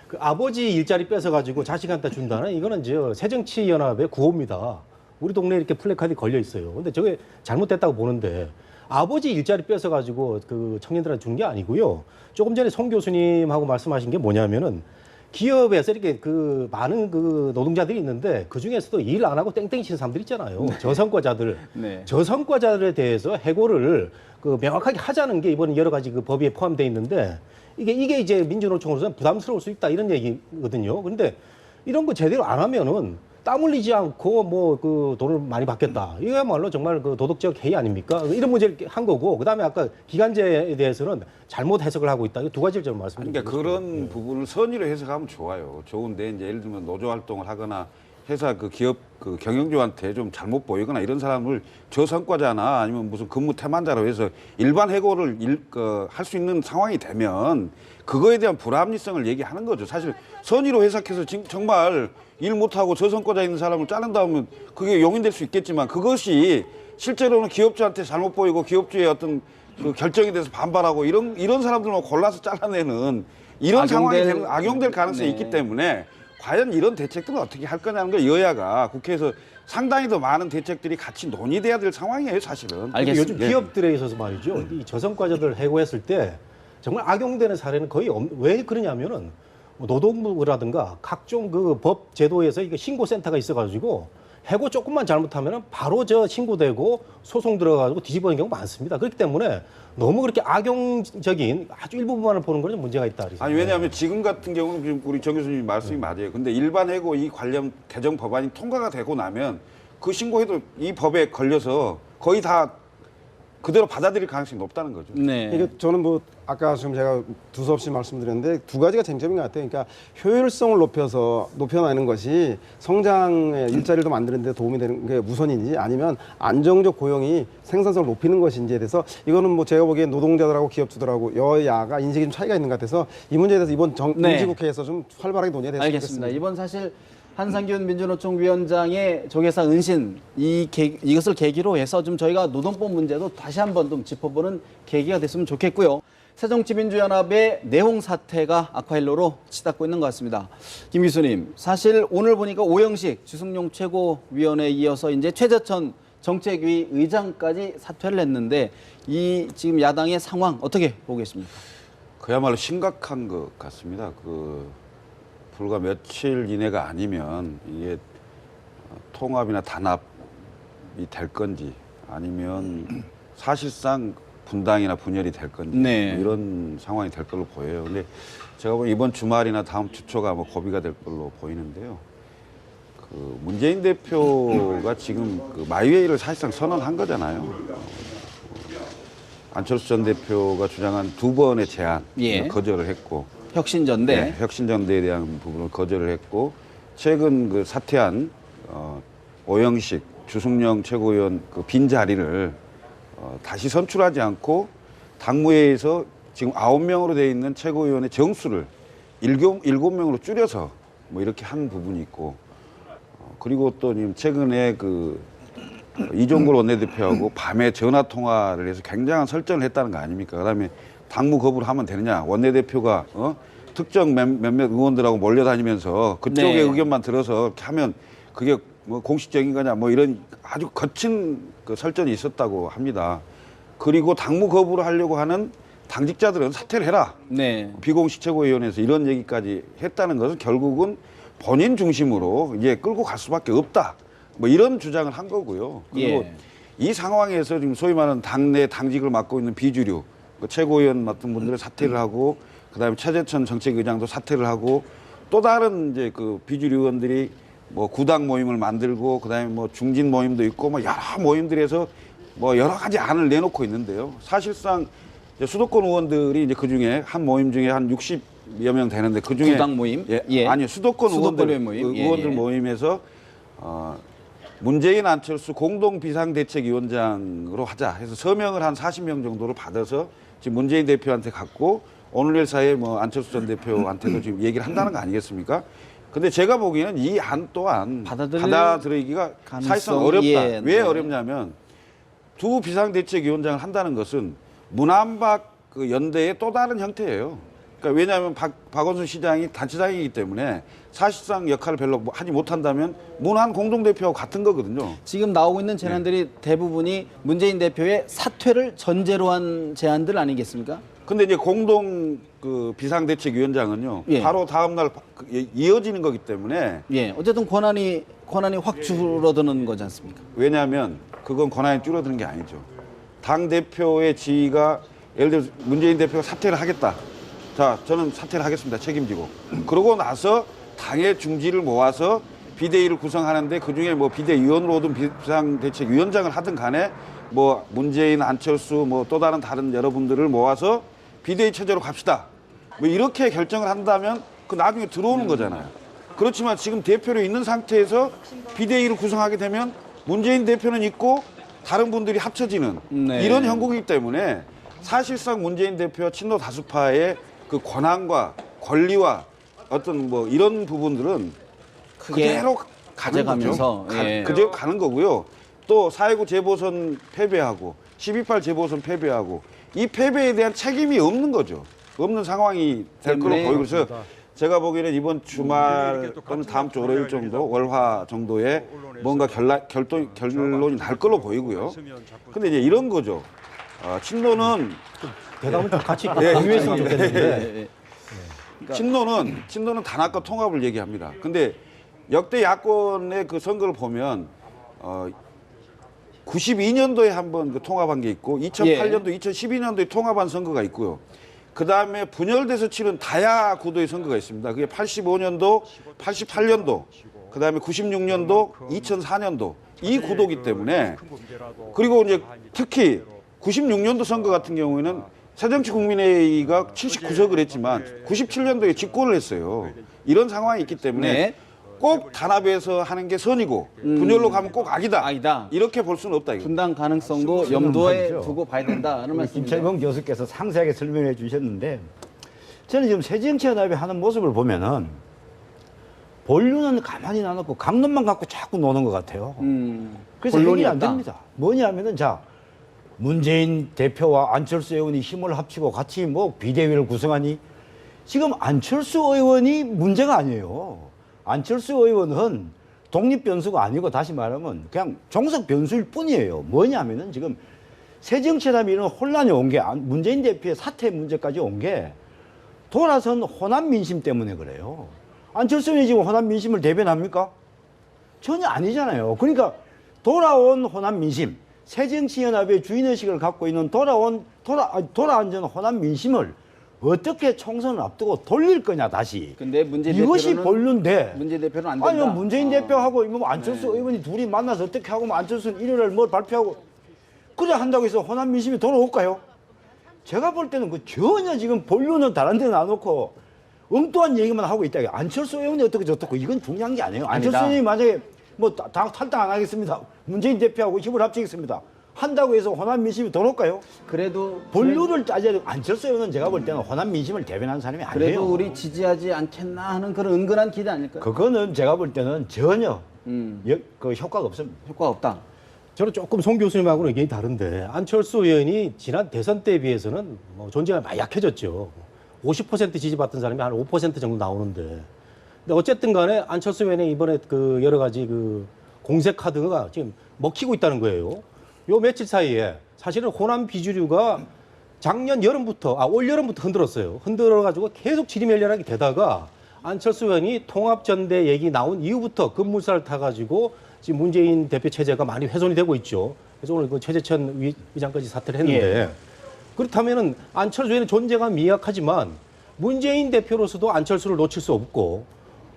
그 아버지 일자리 뺏어가지고 자식한테 준다는 이거는 새정치연합의 구호입니다. 우리 동네에 이렇게 플래카드이 걸려 있어요. 근데 저게 잘못됐다고 보는데 아버지 일자리 뺏어가지고 그 청년들한테 주는 게 아니고요. 조금 전에 송 교수님하고 말씀하신 게 뭐냐면은 기업에서 이렇게 그 많은 그 노동자들이 있는데 그 중에서도 일 안 하고 땡땡이 치는 사람들 있잖아요. 저성과자들. 저성과자들에 대해서 해고를 그 명확하게 하자는 게 이번에 여러 가지 그 법에 포함되어 있는데 이게 이제 민주노총으로서는 부담스러울 수 있다 이런 얘기거든요. 그런데 이런 거 제대로 안 하면은 땀 흘리지 않고 뭐 그 돈을 많이 받겠다. 이거야말로 정말 그 도덕적 해이 아닙니까? 이런 문제를 한 거고 그다음에 아까 기간제에 대해서는 잘못 해석을 하고 있다. 이 두 가지를 좀 말씀드리고 그러니까 그런 부분을 선의로 해석하면 좋은데 이제 예를 들면 노조 활동을 하거나 회사 그 기업 그 경영주한테 좀 잘못 보이거나 이런 사람을 저성과자나 아니면 무슨 근무 태만자로 해서 일반 해고를 할 수 있는 상황이 되면 그거에 대한 불합리성을 얘기하는 거죠. 사실 선의로 해석해서 정말 일 못하고 저성과자 있는 사람을 자른다면 그게 용인될 수 있겠지만 그것이 실제로는 기업주한테 잘못 보이고 기업주의 어떤 그 결정에 대해서 반발하고 이런 사람들만 골라서 잘라내는 이런 상황이 악용될 가능성이 있기 때문에 과연 이런 대책들은 어떻게 할 거냐는 걸 여야가 국회에서 상당히 더 많은 대책들이 같이 논의돼야 될 상황이에요, 사실은. 알겠습니다. 요즘 기업들에 있어서 말이죠. 이 저성과자들 해고했을 때 정말 악용되는 사례는 거의 왜 그러냐면은 노동부라든가 각종 그 법 제도에서 이게 신고센터가 있어가지고 해고 조금만 잘못하면 바로 신고되고 소송 들어가지고 뒤집어지는 경우가 많습니다. 그렇기 때문에 너무 그렇게 악용적인 아주 일부분만을 보는 거는 문제가 있다. 아니 왜냐하면 지금 같은 경우는 지금 우리 정 교수님 말씀이 맞아요. 근데 일반 해고 이 관련 개정 법안이 통과가 되고 나면 그 신고해도 이 법에 걸려서 거의 다 그대로 받아들일 가능성이 높다는 거죠. 네. 이게 저는 뭐 아까 지금 제가 두서없이 말씀드렸는데 두 가지가 쟁점인 것 같아요. 그러니까 효율성을 높여나가는 것이 성장의 일자리도 만드는 데 도움이 되는 게 우선인지 아니면 안정적 고용이 생산성을 높이는 것인지에 대해서 이거는 뭐 제가 보기엔 노동자들하고 기업주들하고 여야가 인식이 좀 차이가 있는 것 같아서 이 문제에 대해서 이번 네. 임시국회에서 좀 활발하게 논의가 됐으면 알겠습니다. 좋겠습니다. 이번 사실 한상균 민주노총 위원장의 조계사 은신 이것을 계기로 해서 좀 저희가 노동법 문제도 다시 한번 좀 짚어보는 계기가 됐으면 좋겠고요. 새정치민주연합의 내홍 사태가 악화일로로 치닫고 있는 것 같습니다. 김 교수님, 사실 오늘 보니까 오영식 주승용 최고위원회에 이어서 이제 최재천 정책위 의장까지 사퇴를 했는데 이 지금 야당의 상황 어떻게 보고 계십니까? 그야말로 심각한 것 같습니다. 불과 며칠 이내가 아니면 이게 통합이나 단합이 될 건지 아니면 사실상 분당이나 분열이 될 건지 네. 뭐 이런 상황이 될 걸로 보여요. 근데 제가 보기엔 이번 주말이나 다음 주 초가 뭐 고비가 될 걸로 보이는데요. 문재인 대표가 지금 마이웨이를 사실상 선언한 거잖아요. 안철수 전 대표가 주장한 2번의 제안 예. 거절을 했고 혁신전대. 네, 혁신전대에 대한 부분을 거절을 했고 최근 사퇴한 오영식 주승용 최고위원 빈 자리를 다시 선출하지 않고 당무회에서 지금 9명으로 되어 있는 최고위원의 정수를 7명으로 줄여서 뭐 이렇게 한 부분이 있고 그리고 또 최근에 이종걸 원내대표하고 밤에 전화 통화를 해서 굉장한 설전을 했다는 거 아닙니까? 그다음에 당무 거부를 하면 되느냐? 원내대표가 특정 몇몇 의원들하고 몰려다니면서 그쪽의 네. 의견만 들어서 이렇게 하면 그게 뭐 공식적인 거냐? 뭐 이런 아주 거친 설전이 있었다고 합니다. 그리고 당무 거부를 하려고 하는 당직자들은 사퇴를 해라. 네. 비공식 최고위원회에서 이런 얘기까지 했다는 것은 결국은 본인 중심으로 이제 끌고 갈 수밖에 없다. 뭐 이런 주장을 한 거고요. 그리고 예. 이 상황에서 지금 소위 말하는 당내 당직을 맡고 있는 비주류 최고위원 맡은 분들을 사퇴를 하고 그다음에 최재천 정책의장도 사퇴를 하고 또 다른 이제 비주류 의원들이 뭐 구당 모임을 만들고 그다음에 뭐 중진 모임도 있고 뭐 여러 모임들에서 뭐 여러 가지 안을 내놓고 있는데요. 사실상 이제 수도권 의원들이 이제 그 중에 한 모임 중에 한 60여 명 되는데 그 중에 구당 모임? 예. 아니요 수도권 의원들 모임? 의원들 예. 모임에서 문재인 안철수 공동 비상대책위원장으로 하자 해서 서명을 한 40명 정도를 받아서 지금 문재인 대표한테 갖고 오늘 사이에 뭐 안철수 전 대표한테도 지금 얘기를 한다는 거 아니겠습니까? 근데 제가 보기에는 이 안 또한 받아들이기가 사실상 어렵다. 예, 왜 네. 어렵냐면 두 비상대책위원장을 한다는 것은 문안박 연대의 또 다른 형태예요. 그러니까 왜냐하면 박원순 시장이 단체장이기 때문에 사실상 역할을 별로 하지 못한다면 문안 공동대표하고 같은 거거든요. 지금 나오고 있는 제안들이 대부분이 문재인 대표의 사퇴를 전제로 한 제안들 아니겠습니까? 근데 이제 공동 비상대책위원장은요. 예. 바로 다음 날 이어지는 거기 때문에 예. 어쨌든 권한이 확 줄어드는 거지 않습니까? 왜냐하면 그건 권한이 줄어드는 게 아니죠. 당 대표의 지위가 예를 들어 문재인 대표가 사퇴를 하겠다. 자, 저는 사퇴를 하겠습니다. 책임지고. 그러고 나서 당의 중지를 모아서 비대위를 구성하는데 그중에 뭐 비대위원으로든 비상대책위원장을 하든 간에 뭐 문재인, 안철수 뭐 또 다른 여러분들을 모아서 비대위 체제로 갑시다. 뭐 이렇게 결정을 한다면 그 나중에 들어오는 거잖아요. 그렇지만 지금 대표로 있는 상태에서 비대위를 구성하게 되면 문재인 대표는 있고 다른 분들이 합쳐지는 네. 이런 형국이기 때문에 사실상 문재인 대표와 친노 다수파의 그 권한과 권리와 어떤 뭐 이런 부분들은 그대로 가는 가져가면서, 거죠. 예. 그대로 가는 거고요. 또 4.19 재보선 패배하고 12.8 재보선 패배하고 이 패배에 대한 책임이 없는 거죠. 없는 상황이 될 걸로 보이고 그래서 제가 보기에는 이번 주말 또는 다음 주 월요일 정도 월화 정도에 뭔가 결론이 날 걸로 보이고요. 근데 이제 이런 거죠. 친노는 대답을 좀 같이 예, 공유했으면 예, 좋겠는데 친노는 단합과 통합을 얘기합니다. 근데 역대 야권의 그 선거를 보면 92년도에 한번 그 통합한 게 있고 2008년도, 2012년도에 통합한 선거가 있고요. 그 다음에 분열돼서 치른 다야 구도의 선거가 있습니다. 그게 85년도, 88년도, 그 다음에 96년도, 2004년도 이 구도기 때문에 그리고 이제 특히 96년도 선거 같은 경우에는 새정치국민회의가 79석을 했지만 97년도에 집권을 했어요. 이런 상황이 있기 때문에 네. 꼭 단합해서 하는 게 선이고 분열로 가면 꼭 악이다. 악이다. 이렇게 볼 수는 없다. 이거. 분당 가능성도 염두에 말이죠. 두고 봐야 된다는 우리 말씀입니다. 김철범 교수께서 상세하게 설명해 주셨는데 저는 지금 새정치연합이 하는 모습을 보면은 본류는 가만히 놔놓고 강론만 갖고 자꾸 노는 것 같아요. 그래서 본론이 해결이 안 없다. 됩니다. 뭐냐면은 자 문재인 대표와 안철수 의원이 힘을 합치고 같이 뭐 비대위를 구성하니 지금 안철수 의원이 문제가 아니에요. 안철수 의원은 독립 변수가 아니고 다시 말하면 그냥 종속 변수일 뿐이에요. 뭐냐면은 지금 새정치연합이 이런 혼란이 온 게 문재인 대표의 사퇴 문제까지 온 게 돌아선 호남 민심 때문에 그래요. 안철수 의원이 지금 호남 민심을 대변합니까? 전혀 아니잖아요. 그러니까 돌아온 호남 민심, 새정치연합의 주인의식을 갖고 있는 돌아앉은 호남 민심을 어떻게 총선을 앞두고 돌릴 거냐 다시. 근데 문재인 이것이 대표로는 본류인데. 문재인 대표는 안 된다. 아니 문재인 대표하고 뭐 안철수 의원이 둘이 만나서 어떻게 하고 뭐 안철수는 일요일에 뭘 발표하고 그래 한다고 해서 호남 민심이 돌아올까요? 제가 볼 때는 그 전혀 지금 본류는 다른 데 놔놓고 엉뚱한 얘기만 하고 있다. 안철수 의원이 어떻게 저떻고 이건 중요한 게 아니에요. 안철수 아니다. 의원이 만약에 뭐 탈당 안 하겠습니다. 문재인 대표하고 힘을 합치겠습니다. 한다고 해서 호남 민심이 돌아올까요? 그래도 본류를 따져야 되고 안철수 의원은 제가 볼 때는 호남 민심을 대변하는 사람이 아니에요. 그래도 우리 지지하지 않겠나 하는 그런 은근한 기대 아닐까요? 그거는 제가 볼 때는 전혀 음. 그 효과가 없습니다. 효과 없다. 저는 조금 송 교수님하고는 의견이 다른데 안철수 의원이 지난 대선 때에 비해서는 뭐 존재가 많이 약해졌죠. 50% 지지받던 사람이 한 5% 정도 나오는데. 근데 어쨌든 간에 안철수 의원의 이번에 그 여러 가지 그 공세 카드가 지금 먹히고 있다는 거예요. 요 며칠 사이에 사실은 호남 비주류가 작년 여름부터, 올 여름부터 흔들었어요. 흔들어가지고 계속 지리멸렬하게 되다가 안철수 의원이 통합전대 얘기 나온 이후부터 급물살을 타가지고 지금 문재인 대표 체제가 많이 훼손이 되고 있죠. 그래서 오늘 그 최재천 위장까지 사퇴를 했는데 그렇다면은 안철수 의원의 존재가 미약하지만 문재인 대표로서도 안철수를 놓칠 수 없고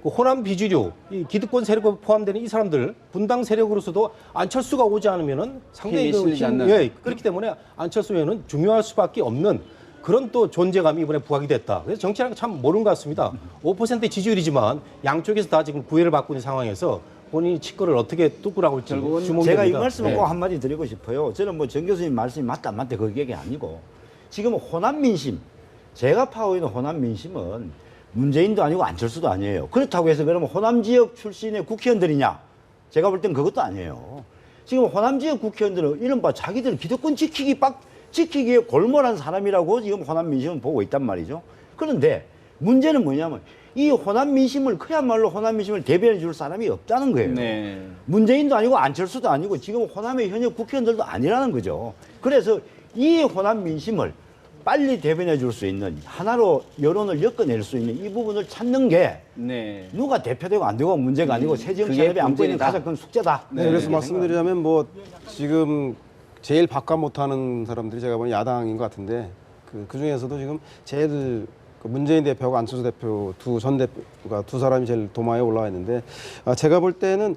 그 호남 비주류, 이 기득권 세력에 포함되는 이 사람들 분당 세력으로서도 안철수가 오지 않으면은 상당히 힘이 실리지 않는. 예, 그렇기 때문에 안철수 의원은 중요할 수밖에 없는 그런 또 존재감이 이번에 부각이 됐다. 그래서 정치라는 게 참 모르는 것 같습니다. 5%의 지지율이지만 양쪽에서 다 지금 구애를 받고 있는 상황에서 본인이 치권을 어떻게 뚜꾸라고 할지 결국은 주목됩니다. 제가 이 말씀을 네. 꼭 한마디 드리고 싶어요. 저는 뭐 정 교수님 말씀이 맞다 안 맞다 그 얘기 아니고 지금 호남 민심, 제가 파고 있는 호남 민심은 문재인도 아니고 안철수도 아니에요. 그렇다고 해서 그러면 호남 지역 출신의 국회의원들이냐? 제가 볼 땐 그것도 아니에요. 지금 호남 지역 국회의원들은 이른바 자기들 기득권 지키기에 골몰한 사람이라고 지금 호남 민심은 보고 있단 말이죠. 그런데 문제는 뭐냐면 이 호남 민심을 그야말로 호남 민심을 대변해 줄 사람이 없다는 거예요. 네. 문재인도 아니고 안철수도 아니고 지금 호남의 현역 국회의원들도 아니라는 거죠. 그래서 이 호남 민심을 빨리 대변해 줄 수 있는 하나로 여론을 엮어낼 수 있는 이 부분을 찾는 게 네. 누가 대표되고 안 되고 문제가 아니고 새정치연합이 안고 있는 문제다. 가장 큰 숙제다. 네, 그래서 이렇게 말씀드리자면 뭐 지금 제일 바깥 못하는 사람들이 제가 보는 야당인 것 같은데 그 중에서도 지금 제일 그 문재인 대표하고 안철수 대표 전 대표가 두 사람이 제일 도마에 올라와 있는데 제가 볼 때는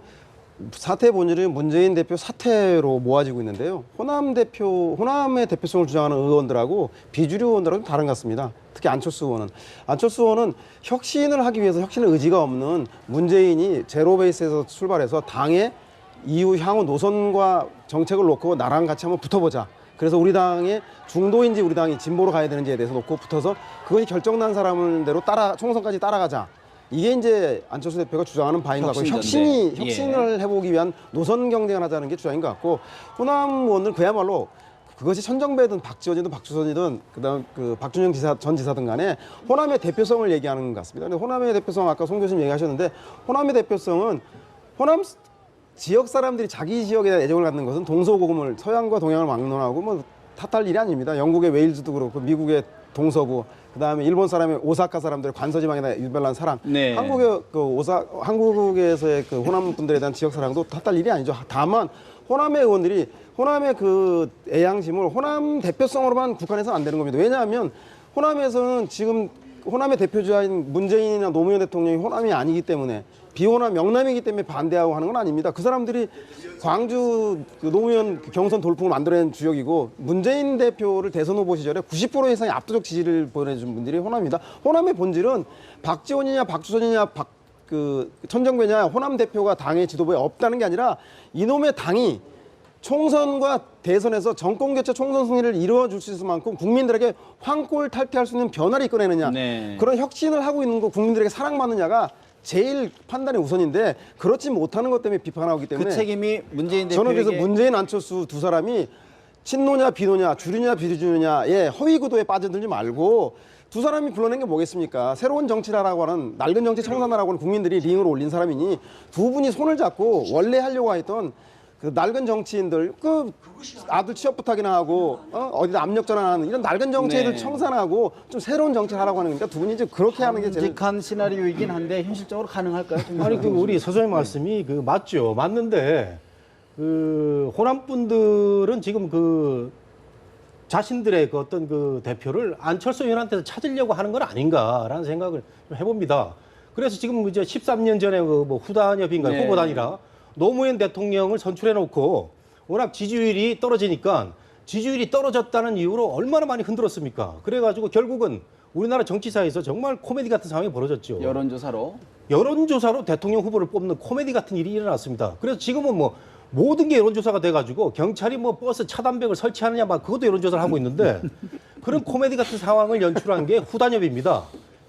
사태 본질이 문재인 대표 사퇴로 모아지고 있는데요. 호남의 대표성을 주장하는 의원들하고 비주류 의원들하고 좀 다른 것 같습니다. 특히 안철수 의원은 혁신을 하기 위해서 혁신의 의지가 없는 문재인이 제로 베이스에서 출발해서 당의 이후 향후 노선과 정책을 놓고 나랑 같이 한번 붙어보자. 그래서 우리 당의 중도인지 우리 당이 진보로 가야 되는지에 대해서 놓고 붙어서 그것이 결정난 사람대로 총선까지 따라가자. 이게 이제 안철수 대표가 주장하는 바인 것 같고 혁신을 해보기 위한 노선 경쟁을 하자는 게 주장인 것 같고 호남 의원은 그야말로 그것이 천정배든 박지원이든 박주선이든 그다음 그 박준영 전 지사든 간에 호남의 대표성을 얘기하는 것 같습니다. 근데 호남의 대표성 아까 송 교수님 얘기하셨는데 호남의 대표성은 호남 지역 사람들이 자기 지역에 대한 애정을 갖는 것은 동서고금을 서양과 동양을 막론하고 뭐 탓할 일이 아닙니다. 영국의 웨일즈도 그렇고 미국의 동서부 그다음에 일본 사람의 오사카 사람들의 관서지방에 유별난 사랑. 네. 한국의 한국에서의 그 호남 분들에 대한 지역 사랑도 탓할 일이 아니죠. 다만 호남의 의원들이 호남의 그 애양심을 호남 대표성으로만 국한해서는 안 되는 겁니다. 왜냐하면 호남에서는 지금 호남의 대표주자인 문재인이나 노무현 대통령이 호남이 아니기 때문에 비호남 명남이기 때문에 반대하고 하는 건 아닙니다. 그 사람들이 광주 그 노무현 경선 돌풍을 만들어낸 주역이고 문재인 대표를 대선 후보 시절에 90% 이상의 압도적 지지를 보내준 분들이 호남입니다. 호남의 본질은 박지원이냐 박주선이냐 천정배냐 호남 대표가 당의 지도부에 없다는 게 아니라 이놈의 당이 총선과 대선에서 정권 교체 총선 승리를 이루어줄 수 있을 만큼 국민들에게 황골 탈퇴할 수 있는 변화를 이끌어내느냐 네. 그런 혁신을 하고 있는 거 국민들에게 사랑받느냐가 제일 판단이 우선인데 그렇지 못하는 것 때문에 비판하기 때문에 그 책임이 문재인 대표에게 저는 그래서 문재인 안철수 두 사람이 친노냐 비노냐 주류냐 비주류냐의 허위 구도에 빠져들지 말고 두 사람이 불러낸 게 뭐겠습니까? 새로운 정치라고 하는 낡은 정치 청산하라고 하는 국민들이 링으로 올린 사람이니 두 분이 손을 잡고 원래 하려고 했던 그 낡은 정치인들 그 아들 취업 부탁이나 하고 어디다 압력 전환하는 이런 낡은 정치인들 네. 청산하고 좀 새로운 정치를 하라고 하는 거니까 두 분이 이제 그렇게 하는 게 제일 직한 시나리오이긴 한데 현실적으로 가능할까요? 아니 그 우리 서소님 말씀이 그 맞죠. 맞는데 그 호남 분들은 지금 그 자신들의 그 어떤 그 대표를 안철수 의원한테서 찾으려고 하는 건 아닌가라는 생각을 좀 해봅니다. 그래서 지금 이제 13년 전에 그 뭐 후단협인가 네. 후보단이라 노무현 대통령을 선출해놓고 워낙 지지율이 떨어지니까 지지율이 떨어졌다는 이유로 얼마나 많이 흔들었습니까? 그래가지고 결국은 우리나라 정치사에서 정말 코미디 같은 상황이 벌어졌죠. 여론조사로 대통령 후보를 뽑는 코미디 같은 일이 일어났습니다. 그래서 지금은 뭐 모든 게 여론조사가 돼가지고 경찰이 뭐 버스 차단벽을 설치하느냐 막 그것도 여론조사를 하고 있는데 그런 코미디 같은 상황을 연출한 게 후단협입니다.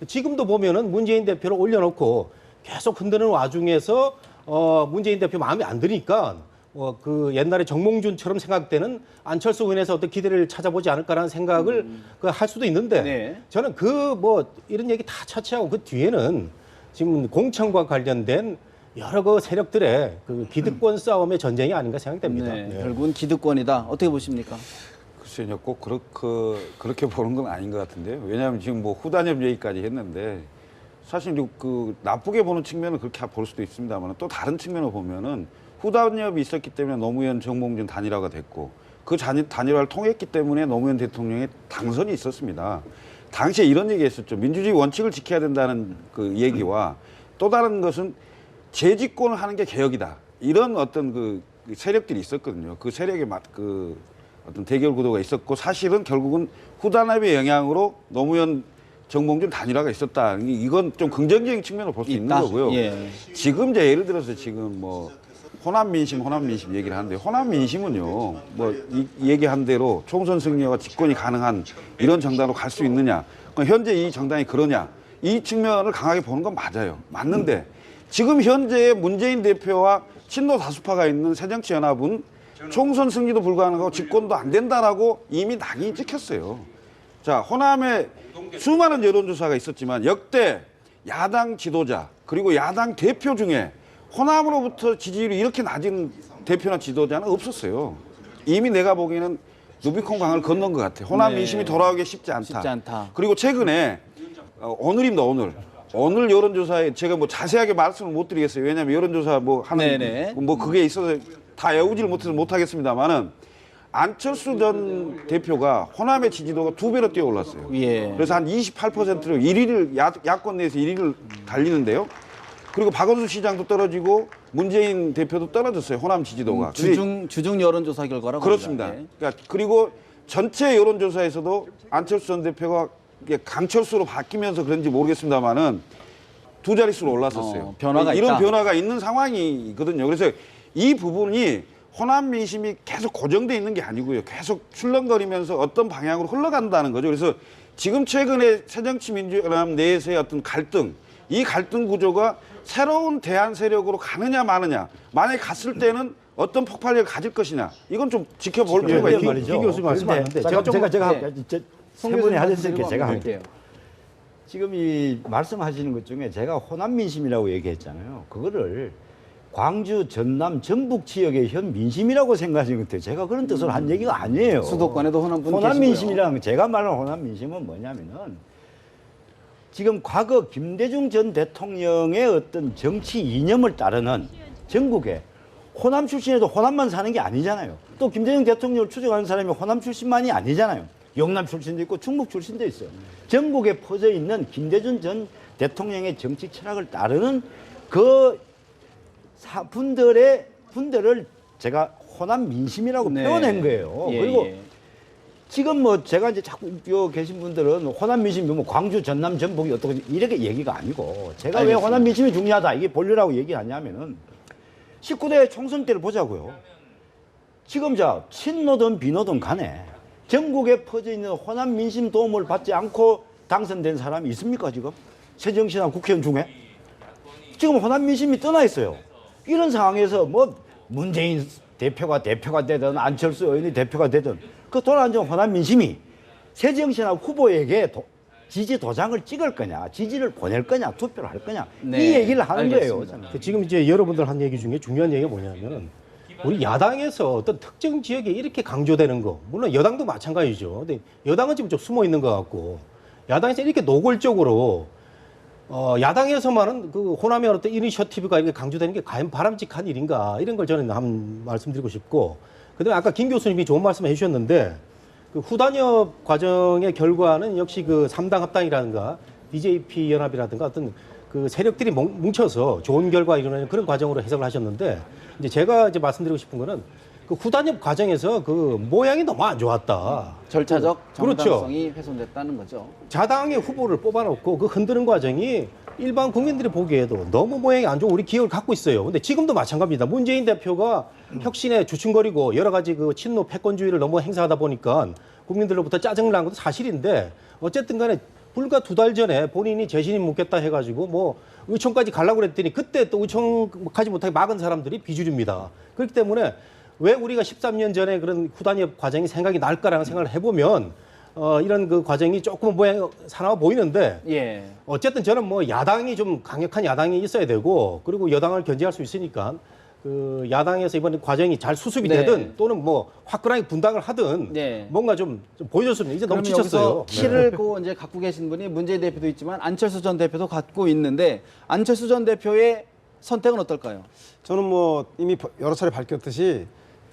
지금도 보면은 문재인 대표를 올려놓고 계속 흔드는 와중에서 문재인 대표 마음에 안 드니까 그 옛날에 정몽준처럼 생각되는 안철수 의원에서 어떤 기대를 찾아보지 않을까라는 생각을 할 수도 있는데 네. 저는 그 뭐 이런 얘기 다 차치하고 그 뒤에는 지금 공천과 관련된 여러 그 세력들의 그 기득권 싸움의 전쟁이 아닌가 생각됩니다. 네, 네. 결국은 기득권이다. 어떻게 보십니까? 글쎄요, 꼭 그렇게 보는 건 아닌 것 같은데요. 왜냐하면 지금 뭐 후단협 얘기까지 했는데 사실 그 나쁘게 보는 측면은 그렇게 볼 수도 있습니다만 또 다른 측면을 보면은 후단협이 있었기 때문에 노무현 정몽준 단일화가 됐고 그 단일화를 통했기 때문에 노무현 대통령의 당선이 있었습니다. 당시에 이런 얘기했었죠. 민주주의 원칙을 지켜야 된다는 그 얘기와 또 다른 것은 재집권을 하는 게 개혁이다. 이런 어떤 그 세력들이 있었거든요. 그 세력의 그 어떤 대결 구도가 있었고 사실은 결국은 후단협의 영향으로 노무현 정몽준 단일화가 있었다. 이건 좀 긍정적인 측면을 볼 수 있는 거고요. 예. 지금 이제 예를 들어서 지금 뭐 호남 민심 얘기를 하는데 호남 민심은요. 뭐 이 얘기한 대로 총선 승리와 집권이 가능한 이런 정당으로 갈 수 있느냐. 현재 이 정당이 그러냐. 이 측면을 강하게 보는 건 맞아요. 맞는데 지금 현재 문재인 대표와 친노 다수파가 있는 새정치연합은 총선 승리도 불가능하고 집권도 안 된다라고 이미 낙인이 찍혔어요. 자, 호남에 수많은 여론조사가 있었지만 역대 야당 지도자 그리고 야당 대표 중에 호남으로부터 지지율이 이렇게 낮은 대표나 지도자는 없었어요. 이미 내가 보기에는 루비콘 강을 건넌 것 같아요. 호남 네. 민심이 돌아오기 쉽지 않다. 쉽지 않다. 그리고 최근에 오늘입니다. 오늘 여론조사에 제가 뭐 자세하게 말씀을 못 드리겠어요. 왜냐하면 여론조사 뭐 하는 네네. 뭐 그게 있어서 다 외우지를 못해서 못하겠습니다만은 안철수 전 대표가 호남의 지지도가 2배로 뛰어올랐어요. 예. 그래서 한 28%로 1위를 야권 내에서 1위를 달리는데요. 그리고 박원순 시장도 떨어지고 문재인 대표도 떨어졌어요. 호남 지지도가. 주중 여론조사 결과라고 그렇습니다. 합니다. 네. 그러니까 그리고 전체 여론조사에서도 안철수 전 대표가 이게 강철수로 바뀌면서 그런지 모르겠습니다만은 두 자릿수로 올랐었어요. 변화가 이런 있다. 변화가 있는 상황이거든요. 그래서 이 부분이 호남 민심이 계속 고정돼 있는 게 아니고요. 계속 출렁거리면서 어떤 방향으로 흘러간다는 거죠. 그래서 지금 최근에 새정치민주연합 내에서의 어떤 갈등, 이 갈등 구조가 새로운 대안 세력으로 가느냐 마느냐, 만약에 갔을 때는 어떤 폭발력을 가질 것이냐, 이건 좀 지켜볼 필요가 예, 있는 말이죠. 김 교수님 말씀 그런데 맞는데 제가 네. 세 분이 하셨으니까 송 제가 교수님 할게요. 지금 이 말씀하시는 것 중에 제가 호남 민심이라고 얘기했잖아요. 그거를 광주, 전남, 전북 지역의 현 민심이라고 생각하시는 것 같아요. 제가 그런 뜻으로 한 얘기가 아니에요. 수도권에도 호남 분 호남 계시고요. 민심이라는 거, 제가 말하는 호남 민심은 뭐냐면은 지금 과거 김대중 전 대통령의 어떤 정치 이념을 따르는 전국에 호남 출신에도 호남만 사는 게 아니잖아요. 또 김대중 대통령을 추적하는 사람이 호남 출신만이 아니잖아요. 영남 출신도 있고 충북 출신도 있어요. 전국에 퍼져 있는 김대중 전 대통령의 정치 철학을 따르는 그 분들을 제가 호남 민심이라고 네. 표현한 거예요. 예, 그리고 예. 지금 지금 뭐 제가 이제 자꾸 여기 계신 분들은 호남 민심이 뭐 광주, 전남, 전북이 어떻게 이렇게 얘기가 아니고 제가 왜 알겠습니다. 호남 민심이 중요하다 이게 본류라고 얘기하냐면은 19대 총선 때를 보자고요. 지금 자 친노든 비노든 간에 전국에 퍼져 있는 호남 민심 도움을 받지 않고 당선된 사람이 있습니까 지금? 새정치나 국회의원 중에? 지금 호남 민심이 떠나 있어요. 이런 상황에서 뭐 문재인 대표가 되든 안철수 의원이 대표가 되든 그 돌아앉은 호남 민심이 새정치나 후보에게 지지 도장을 찍을 거냐, 지지를 보낼 거냐, 투표를 할 거냐 네, 이 얘기를 하는 알겠습니다. 거예요. 저는. 지금 이제 여러분들 한 얘기 중에 중요한 얘기가 뭐냐면은 우리 야당에서 어떤 특정 지역에 이렇게 강조되는 거, 물론 여당도 마찬가지죠. 근데 여당은 지금 좀 숨어 있는 것 같고 야당에서 이렇게 노골적으로 야당에서만은 그 호남의 어떤 이니셔티브가 이렇게 강조되는 게 과연 바람직한 일인가 이런 걸 저는 한번 말씀드리고 싶고, 그다음에 아까 김 교수님이 좋은 말씀 해주셨는데 그 후단협 과정의 결과는 역시 그 3당 합당이라든가 DJP 연합이라든가 어떤 그 세력들이 뭉쳐서 좋은 결과 이루는 그런 과정으로 해석을 하셨는데, 이제 제가 이제 말씀드리고 싶은 거는 그 후단협 과정에서 그 모양이 너무 안 좋았다. 절차적 그렇죠. 정당성이 훼손됐다는 거죠. 자당의 후보를 뽑아놓고 그 흔드는 과정이 일반 국민들이 보기에도 너무 모양이 안 좋은 우리 기억을 갖고 있어요. 근데 지금도 마찬가지입니다. 문재인 대표가 혁신에 주춤거리고 여러 가지 그 친노 패권주의를 너무 행사하다 보니까 국민들로부터 짜증을 난 것도 사실인데, 어쨌든 간에 불과 2달 전에 본인이 재신임 묻겠다 해가지고 뭐 의총까지 가려고 그랬더니 그때 또 의총까지 못하게 막은 사람들이 비주류입니다. 그렇기 때문에 왜 우리가 13년 전에 그런 후단협 과정이 생각이 날까라는 생각을 해보면 이런 그 과정이 조금 모양이 사나워 보이는데, 예. 어쨌든 저는 뭐 야당이 좀 강력한 야당이 있어야 되고, 그리고 여당을 견제할 수 있으니까 그 야당에서 이번 과정이 잘 수습이 네. 되든 또는 뭐 화끈하게 분당을 하든 네. 뭔가 좀 보여줬으면 이제 너무 그러면 지쳤어요. 여기서 키를 그 이제 갖고 계신 분이 문재인 대표도 있지만 안철수 전 대표도 갖고 있는데, 안철수 전 대표의 선택은 어떨까요? 저는 뭐 이미 여러 차례 밝혔듯이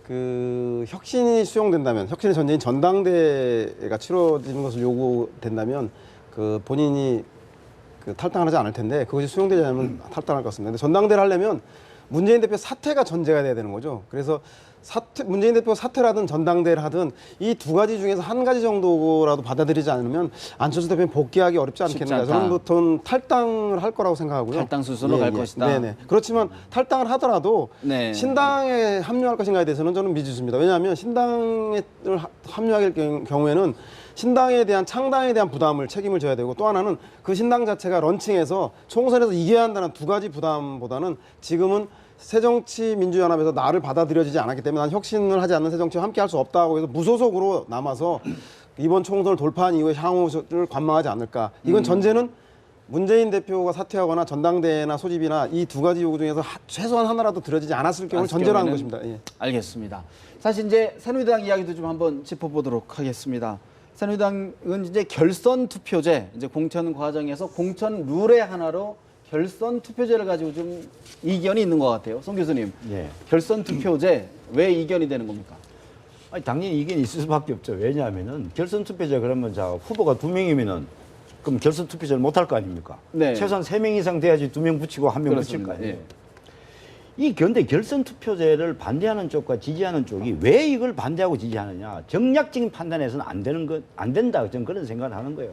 그 혁신이 수용된다면, 혁신의 전제인 전당대회가 치러지는 것을 요구된다면 그 본인이 그 탈당을 하지 않을 텐데, 그것이 수용되지 않으면 탈당할 것 같습니다. 근데 전당대회를 하려면 문재인 대표 사퇴가 전제가 돼야 되는 거죠. 그래서 문재인 대표 사퇴라든 전당대회를 하든 이 두 가지 중에서 한 가지 정도라도 받아들이지 않으면 안철수 대표는 복귀하기 어렵지 않겠는가. 쉽지 않다. 저는 보통 탈당을 할 거라고 생각하고요. 탈당 수순으로 갈 것이다. 네네. 그렇지만 탈당을 하더라도 네. 신당에 합류할 것인가에 대해서는 저는 미지수입니다. 왜냐하면 신당에 합류할 경우에는 신당에 대한 창당에 대한 책임을 져야 되고, 또 하나는 그 신당 자체가 런칭해서 총선에서 이겨야 한다는 두 가지 부담보다는 지금은 새정치민주연합에서 나를 받아들여지지 않았기 때문에 난 혁신을 하지 않는 새정치와 함께 할 수 없다고 해서 무소속으로 남아서 이번 총선을 돌파한 이후에 향후를 관망하지 않을까. 이건 전제는 문재인 대표가 사퇴하거나 전당대회나 소집이나 이 두 가지 요구 중에서 최소한 하나라도 들어지지 않았을 경우를 전제로 하는 것입니다. 예. 알겠습니다. 사실 이제 새누리당 이야기도 좀 한번 짚어보도록 하겠습니다. 새누리당은 이제 결선 투표제, 이제 공천 과정에서 공천 룰의 하나로 결선 투표제를 가지고 좀 이견이 있는 것 같아요. 송 교수님, 예. 결선 투표제 왜 이견이 되는 겁니까? 아니, 당연히 이견이 있을 수밖에 없죠. 왜냐하면은 결선 투표제 그러면 자 후보가 2명이면은 그럼 결선 투표제를 못 할 거 아닙니까? 네. 최소한 3명 이상 돼야지 2명 붙이고 1명 붙일 거 그렇습니다. 아니에요. 예. 이 근데 결선 투표제를 반대하는 쪽과 지지하는 쪽이 왜 이걸 반대하고 지지하느냐? 정략적인 판단에서는 안 된다. 저는 그런 생각을 하는 거예요.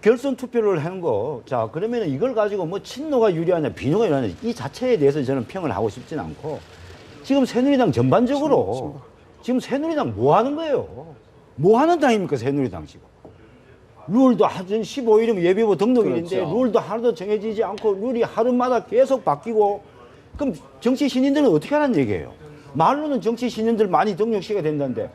결선 투표를 하는 거, 자 그러면 이걸 가지고 뭐 친노가 유리하냐, 비노가 유리하냐 이 자체에 대해서 저는 평을 하고 싶지는 않고, 지금 새누리당 전반적으로 지금 새누리당 뭐 하는 거예요? 뭐 하는 당입니까 새누리당 지금? 룰도 하전 15일이면 예비후보 등록일인데 그렇죠. 룰도 하나도 정해지지 않고 룰이 하루마다 계속 바뀌고, 그럼 정치 신인들은 어떻게 하라는 얘기예요? 말로는 정치 신인들 많이 등록시켜야 된다는데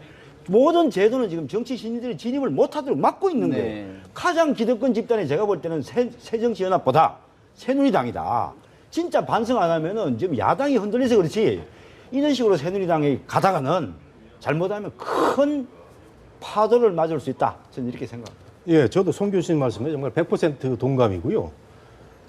모든 제도는 지금 정치 신인들이 진입을 못하도록 막고 있는 거예요. 네. 가장 기득권 집단이 제가 볼 때는 새정치연합보다 새누리당이다. 진짜 반성 안 하면은 지금 야당이 흔들려서 그렇지, 이런 식으로 새누리당이 가다가는 잘못하면 큰 파도를 맞을 수 있다. 저는 이렇게 생각합니다. 예, 저도 송 교수님 말씀에 정말 100% 동감이고요.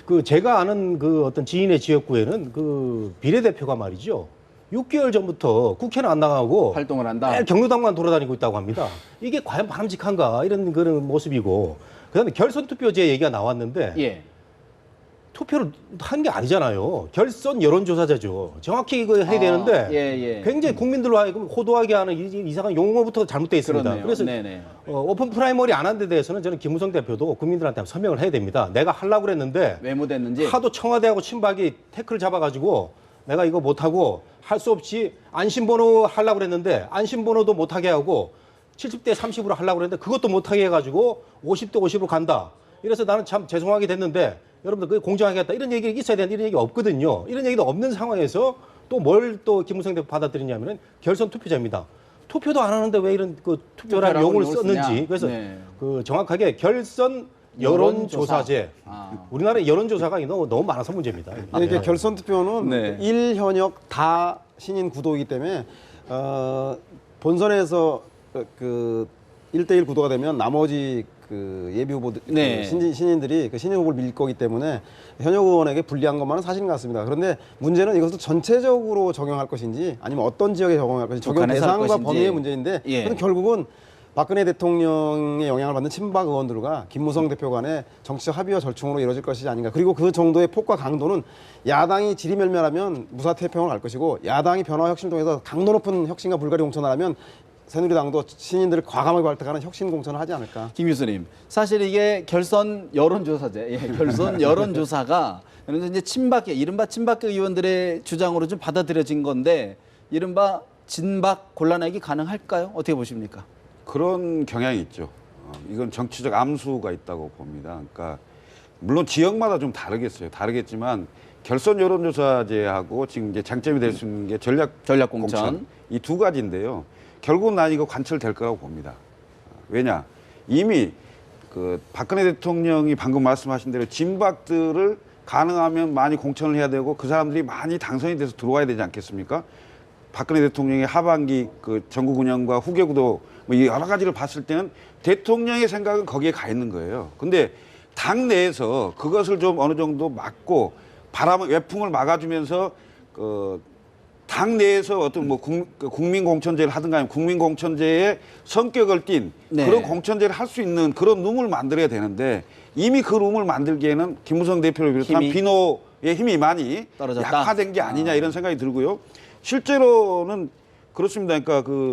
그 제가 아는 그 어떤 지인의 지역구에는 그 비례대표가 말이죠. 6개월 전부터 국회는 안 나가고 활동을 한다. 매일 경로당만 돌아다니고 있다고 합니다. 이게 과연 바람직한가 이런 그런 모습이고 그다음에 결선 투표제 얘기가 나왔는데 예. 투표를 한 게 아니잖아요. 결선 여론조사제죠. 정확히 이거 해야 되는데 예. 굉장히 국민들로 하여금 호도하게 하는 이상한 용어부터 잘못되어 있습니다. 그렇네요. 그래서 네네. 오픈 프라이머리 안 한 데 대해서는 저는 김무성 대표도 국민들한테 설명을 해야 됩니다. 내가 하려고 그랬는데 왜 못했는지. 하도 청와대하고 친박이 태클을 잡아가지고 내가 이거 못하고 할 수 없이 안심번호 하려고 그랬는데 안심번호도 못하게 하고 70대 30으로 하려고 그랬는데 그것도 못하게 해가지고 50대 50으로 간다. 이래서 나는 참 죄송하게 됐는데 여러분들 그게 공정하겠다 이런 얘기가 있어야 되는데 이런 얘기 없거든요. 이런 얘기도 없는 상황에서 또 뭘 또 김무성 대표 받아들이냐면은 결선 투표제입니다. 투표도 안 하는데 왜 이런 그 투표라는 용어를 썼는지 그래서 네. 그 정확하게 결선 여론조사제. 우리나라의 여론조사가 너무 많아서 문제입니다. 이게 결선 투표는 네. 1현역 다 신인 구도이기 때문에 본선에서 그 1대1 구도가 되면 나머지 그 예비 후보들 네. 그 신인들이 그 신인 후보를 밀 거기 때문에 현역 의원에게 불리한 것만은 사실인 것 같습니다. 그런데 문제는 이것을 전체적으로 적용할 것인지 아니면 어떤 지역에 적용할 것인지 적용 북한에서 할 대상과 것인지. 범위의 문제인데 예. 그건 결국은 박근혜 대통령의 영향을 받는 친박 의원들과 김무성 대표 간의 정치적 합의와 절충으로 이루어질 것이 아닌가. 그리고 그 정도의 폭과 강도는 야당이 질이멸멸하면 무사태평을 갈 것이고 야당이 변화혁신을 통해서 강도 높은 혁신과 불가리 공천을 하면 새누리당도 신인들을 과감하게 발탁하는 혁신 공천을 하지 않을까. 김 교수님, 사실 이게 결선 여론조사제, 결선 여론조사가 이제 친박계, 이른바 친박계 의원들의 주장으로 좀 받아들여진 건데 이른바 진박 곤란하기 가능할까요? 어떻게 보십니까? 그런 경향이 있죠. 이건 정치적 암수가 있다고 봅니다. 그러니까 물론 지역마다 좀 다르겠지만 결선 여론조사제하고 지금 이제 장점이 될 수 있는 게 전략공천. 이 두 가지인데요. 결국은 난 이거 관철될 거라고 봅니다. 왜냐? 이미 그 박근혜 대통령이 방금 말씀하신 대로 진박들을 가능하면 많이 공천을 해야 되고 그 사람들이 많이 당선이 돼서 들어와야 되지 않겠습니까? 박근혜 대통령의 하반기 그 전국 운영과 후계 구도 뭐 여러 가지를 봤을 때는 대통령의 생각은 거기에 가 있는 거예요. 근데 당 내에서 그것을 좀 어느 정도 막고 외풍을 막아주면서 당 내에서 어떤 뭐 국민 공천제를 하든가 아니면 국민 공천제의 성격을 띈 네. 그런 공천제를 할 수 있는 그런 룸을 만들어야 되는데 이미 그 룸을 만들기에는 김무성 대표를 비롯한 비노의 힘이 많이 떨어졌다. 약화된 게 아니냐 이런 생각이 들고요. 실제로는 그렇습니다. 그러니까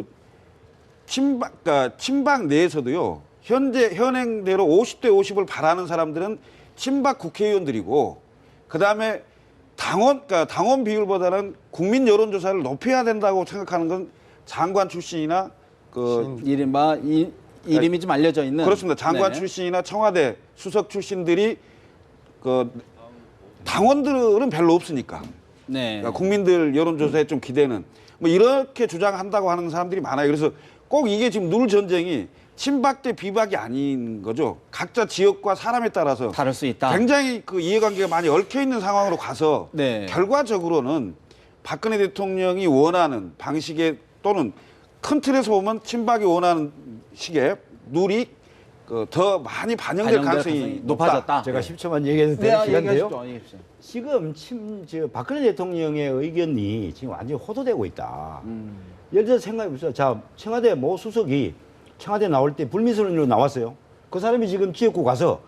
친박 내에서도요. 현행대로 50대 50을 바라는 사람들은 친박 국회의원들이고 그다음에 당원 비율보다는 국민 여론조사를 높여야 된다고 생각하는 건 장관 출신이나 이른바 이름이 좀 알려져 있는. 그렇습니다. 장관 네. 출신이나 청와대 수석 출신들이 당원들은 별로 없으니까. 네. 그러니까 국민들 여론조사에 좀 기대는 뭐 이렇게 주장한다고 하는 사람들이 많아요. 그래서 꼭 이게 지금 누를 전쟁이 친박 대 비박이 아닌 거죠. 각자 지역과 사람에 따라서 다를 수 있다. 굉장히 그 이해관계가 많이 얽혀 있는 상황으로 가서 네. 결과적으로는 박근혜 대통령이 원하는 방식의 또는 큰 틀에서 보면 친박이 원하는 식의 룰이 더 많이 반영될 가능성이 높아졌다. 제가 10초만 얘기해도 네, 되는 시간인데요. 얘기하십시오. 지금 박근혜 대통령의 의견이 지금 완전히 호도되고 있다. 예를 들어 생각해보세요. 자, 청와대 모 수석이 청와대 나올 때 불미스러운으로 나왔어요. 그 사람이 지금 지역구 가서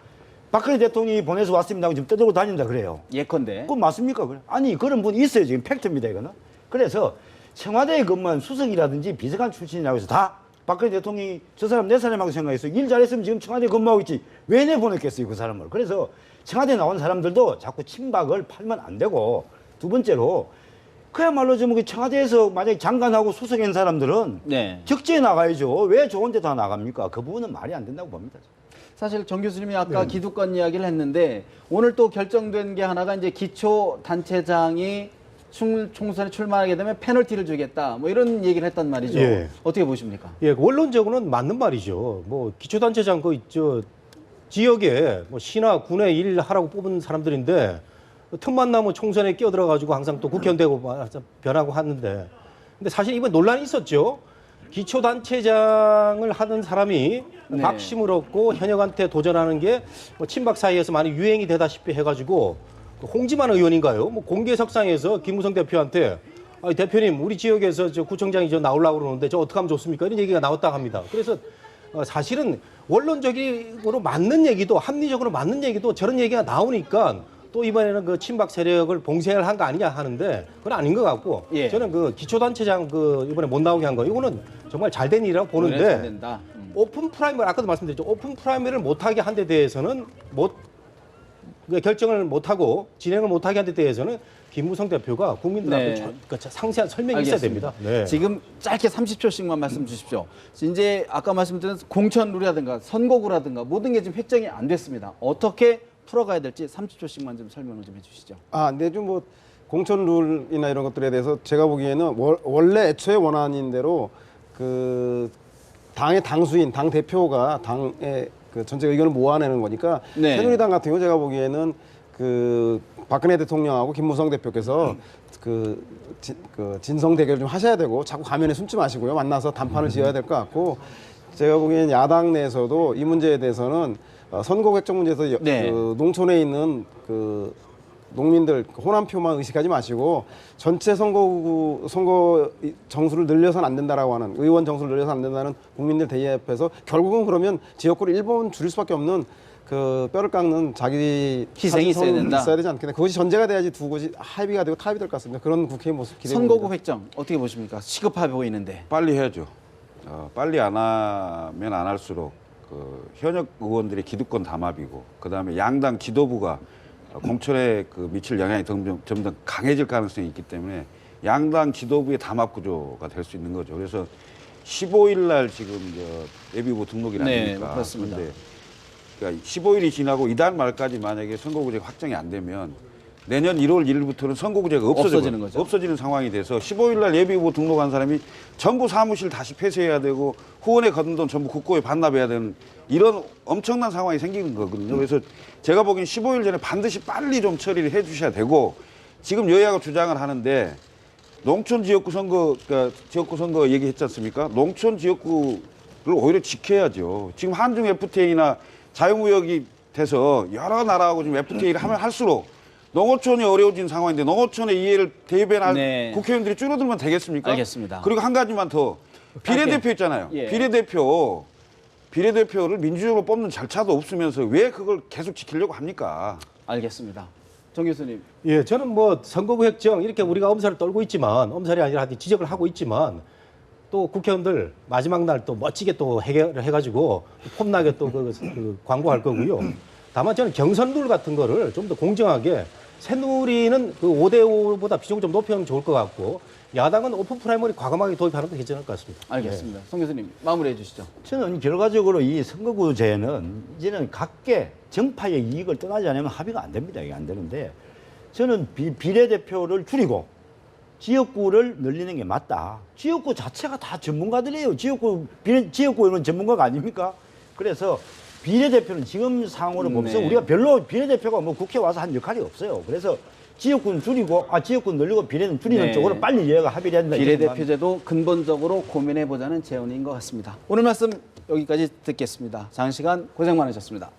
박근혜 대통령이 보내서 왔습니다 하고 지금 떠들고 다닌다 그래요. 예컨대. 그건 맞습니까? 아니 그런 분이 있어요. 지금 팩트입니다 이거는. 그래서 청와대에 근무한 수석이라든지 비서관 출신이라고 해서 다 박근혜 대통령이 저 사람 내 사람하고 생각해서 일 잘했으면 지금 청와대에 근무하고 있지 왜 내보냈겠어요 그 사람을. 그래서 청와대에 나온 사람들도 자꾸 친박을 팔면 안 되고 두 번째로 그야말로 좀 청와대에서 만약에 장관하고 수석인 사람들은 네. 적지에 나가야죠. 왜 좋은 데 다 나갑니까? 그 부분은 말이 안 된다고 봅니다. 사실 정 교수님이 아까 기득권 이야기를 했는데 오늘 또 결정된 게 하나가 이제 기초단체장이 총선에 출마하게 되면 페널티를 주겠다. 뭐 이런 얘기를 했단 말이죠. 예. 어떻게 보십니까? 예, 원론적으로는 맞는 말이죠. 뭐 기초단체장 지역에 뭐 시나 군에 일하라고 뽑은 사람들인데 틈만 나면 총선에 끼어들어가지고 항상 또 국회의원 되고 변하고 하는데 근데 사실 이번 논란이 있었죠. 기초단체장을 하는 사람이 네. 박심을 얻고 현역한테 도전하는 게 뭐 친박 사이에서 많이 유행이 되다시피 해가지고 그 홍지만 의원인가요? 뭐 공개석상에서 김무성 대표한테 대표님 우리 지역에서 저 구청장이 저 나오려고 그러는데 저 어떻게 하면 좋습니까? 이런 얘기가 나왔다고 합니다. 그래서 사실은 원론적으로 맞는 얘기도 합리적으로 맞는 얘기도 저런 얘기가 나오니까 또 이번에는 그 친박 세력을 봉쇄를 한 거 아니냐 하는데 그건 아닌 것 같고 예. 저는 그 기초단체장 그 이번에 못 나오게 한 거 이거는 정말 잘된 일이라고 잘 보는데 된다. 오픈 프라이머리 아까도 말씀드렸죠. 오픈 프라이머리를 못하게 한 데 대해서는 결정을 못하고 진행을 못하게 한 데 대해서는 김무성 대표가 국민들한테 네. 상세한 설명이 있어야 됩니다. 네. 지금 짧게 30초씩만 말씀 주십시오. 이제 아까 말씀드린 공천룰이라든가 선거구라든가 모든 게 지금 획정이 안 됐습니다. 어떻게 풀어가야 될지 30초씩만 좀 설명을 좀 해주시죠. 근데 좀 뭐 공천 룰이나 이런 것들에 대해서 제가 보기에는 원래 애초에 원안인 대로 그 당의 당수인 당 대표가 당의 그 전체 의견을 모아내는 거니까 네. 새누리당 같은 경우 제가 보기에는 그 박근혜 대통령하고 김무성 대표께서 그 진성 대결 좀 하셔야 되고 자꾸 가면에 숨지 마시고요. 만나서 단판을 지어야 될 것 같고 제가 보기에는 야당 내에서도 이 문제에 대해서는 선거 획정 문제에서 네. 그 농촌에 있는 그 농민들 호남표만 의식하지 마시고 전체 선거 정수를 늘려서는 안 된다라고 하는 의원 정수를 늘려서 안 된다는 국민들 대의합에서 결국은 그러면 지역구를 1번 줄일 수밖에 없는 그 뼈를 깎는 자기 희생이 있어야 된다. 있어야 되지 않겠나. 그것이 전제가 돼야지 두 곳이 합의가 되고 타협이 될 것 같습니다. 그런 국회의 모습 기대해 선거구 봅니다. 획정 어떻게 보십니까? 시급해 보이는데. 빨리 해야죠. 빨리 안 하면 안 할수록 그 현역 의원들의 기득권 담합이고 그다음에 양당 지도부가 공천에 그 미칠 영향이 점점 강해질 가능성이 있기 때문에 양당 지도부의 담합 구조가 될 수 있는 거죠. 그래서 15일 날 지금 예비후보 등록이 네, 아닙니까? 그렇습니다. 그런데 그러니까 15일이 지나고 이달 말까지 만약에 선거구제가 확정이 안 되면 내년 1월 1일부터는 선거구제가 없어지는 거죠. 없어지는 상황이 돼서 15일 날 예비후보 등록한 사람이 전부 사무실 다시 폐쇄해야 되고 후원에 거둔 돈 전부 국고에 반납해야 되는 이런 엄청난 상황이 생기는 거거든요. 그래서 제가 보기엔 15일 전에 반드시 빨리 좀 처리를 해 주셔야 되고 지금 여야가 주장을 하는데 농촌 지역구 선거, 그러니까 지역구 선거 얘기했지 않습니까? 농촌 지역구를 오히려 지켜야죠. 지금 한중 FTA나 자유무역이 돼서 여러 나라하고 지금 FTA를 하면 할수록 농어촌이 어려워진 상황인데 농어촌의 이해를 대변할 네. 국회의원들이 줄어들면 되겠습니까? 알겠습니다. 그리고 한 가지만 더 비례대표 있잖아요. 예. 비례대표를 민주적으로 뽑는 절차도 없으면서 왜 그걸 계속 지키려고 합니까? 알겠습니다. 정 교수님. 예, 저는 뭐 선거구 획정 이렇게 우리가 엄살을 떨고 있지만 엄살이 아니라 지적을 하고 있지만 또 국회의원들 마지막 날 또 멋지게 또 해결을 해가지고 폼나게 또 그 광고할 거고요. 다만 저는 경선룰 같은 거를 좀 더 공정하게 새누리는 그 5대5보다 비중을 좀 높이면 좋을 것 같고 야당은 오픈 프라이머리 과감하게 도입하는 게 괜찮을 것 같습니다. 알겠습니다. 송 교수님 마무리해 주시죠. 저는 결과적으로 이 선거구제는 이제는 각계 정파의 이익을 떠나지 않으면 합의가 안 됩니다. 이게 안 되는데 저는 비례대표를 줄이고 지역구를 늘리는 게 맞다. 지역구 자체가 다 전문가들이에요. 지역구 의원은 전문가가 아닙니까? 그래서 비례대표는 지금 상황으로 보면서 네. 우리가 별로 비례대표가 뭐 국회에 와서 한 역할이 없어요. 그래서 지역구는 줄이고 지역구 늘리고 비례는 줄이는 네. 쪽으로 빨리 여야가 합의를 해야 된다. 비례대표제도 근본적으로 고민해 보자는 제언인 것 같습니다. 오늘 말씀 여기까지 듣겠습니다. 장시간 고생 많으셨습니다.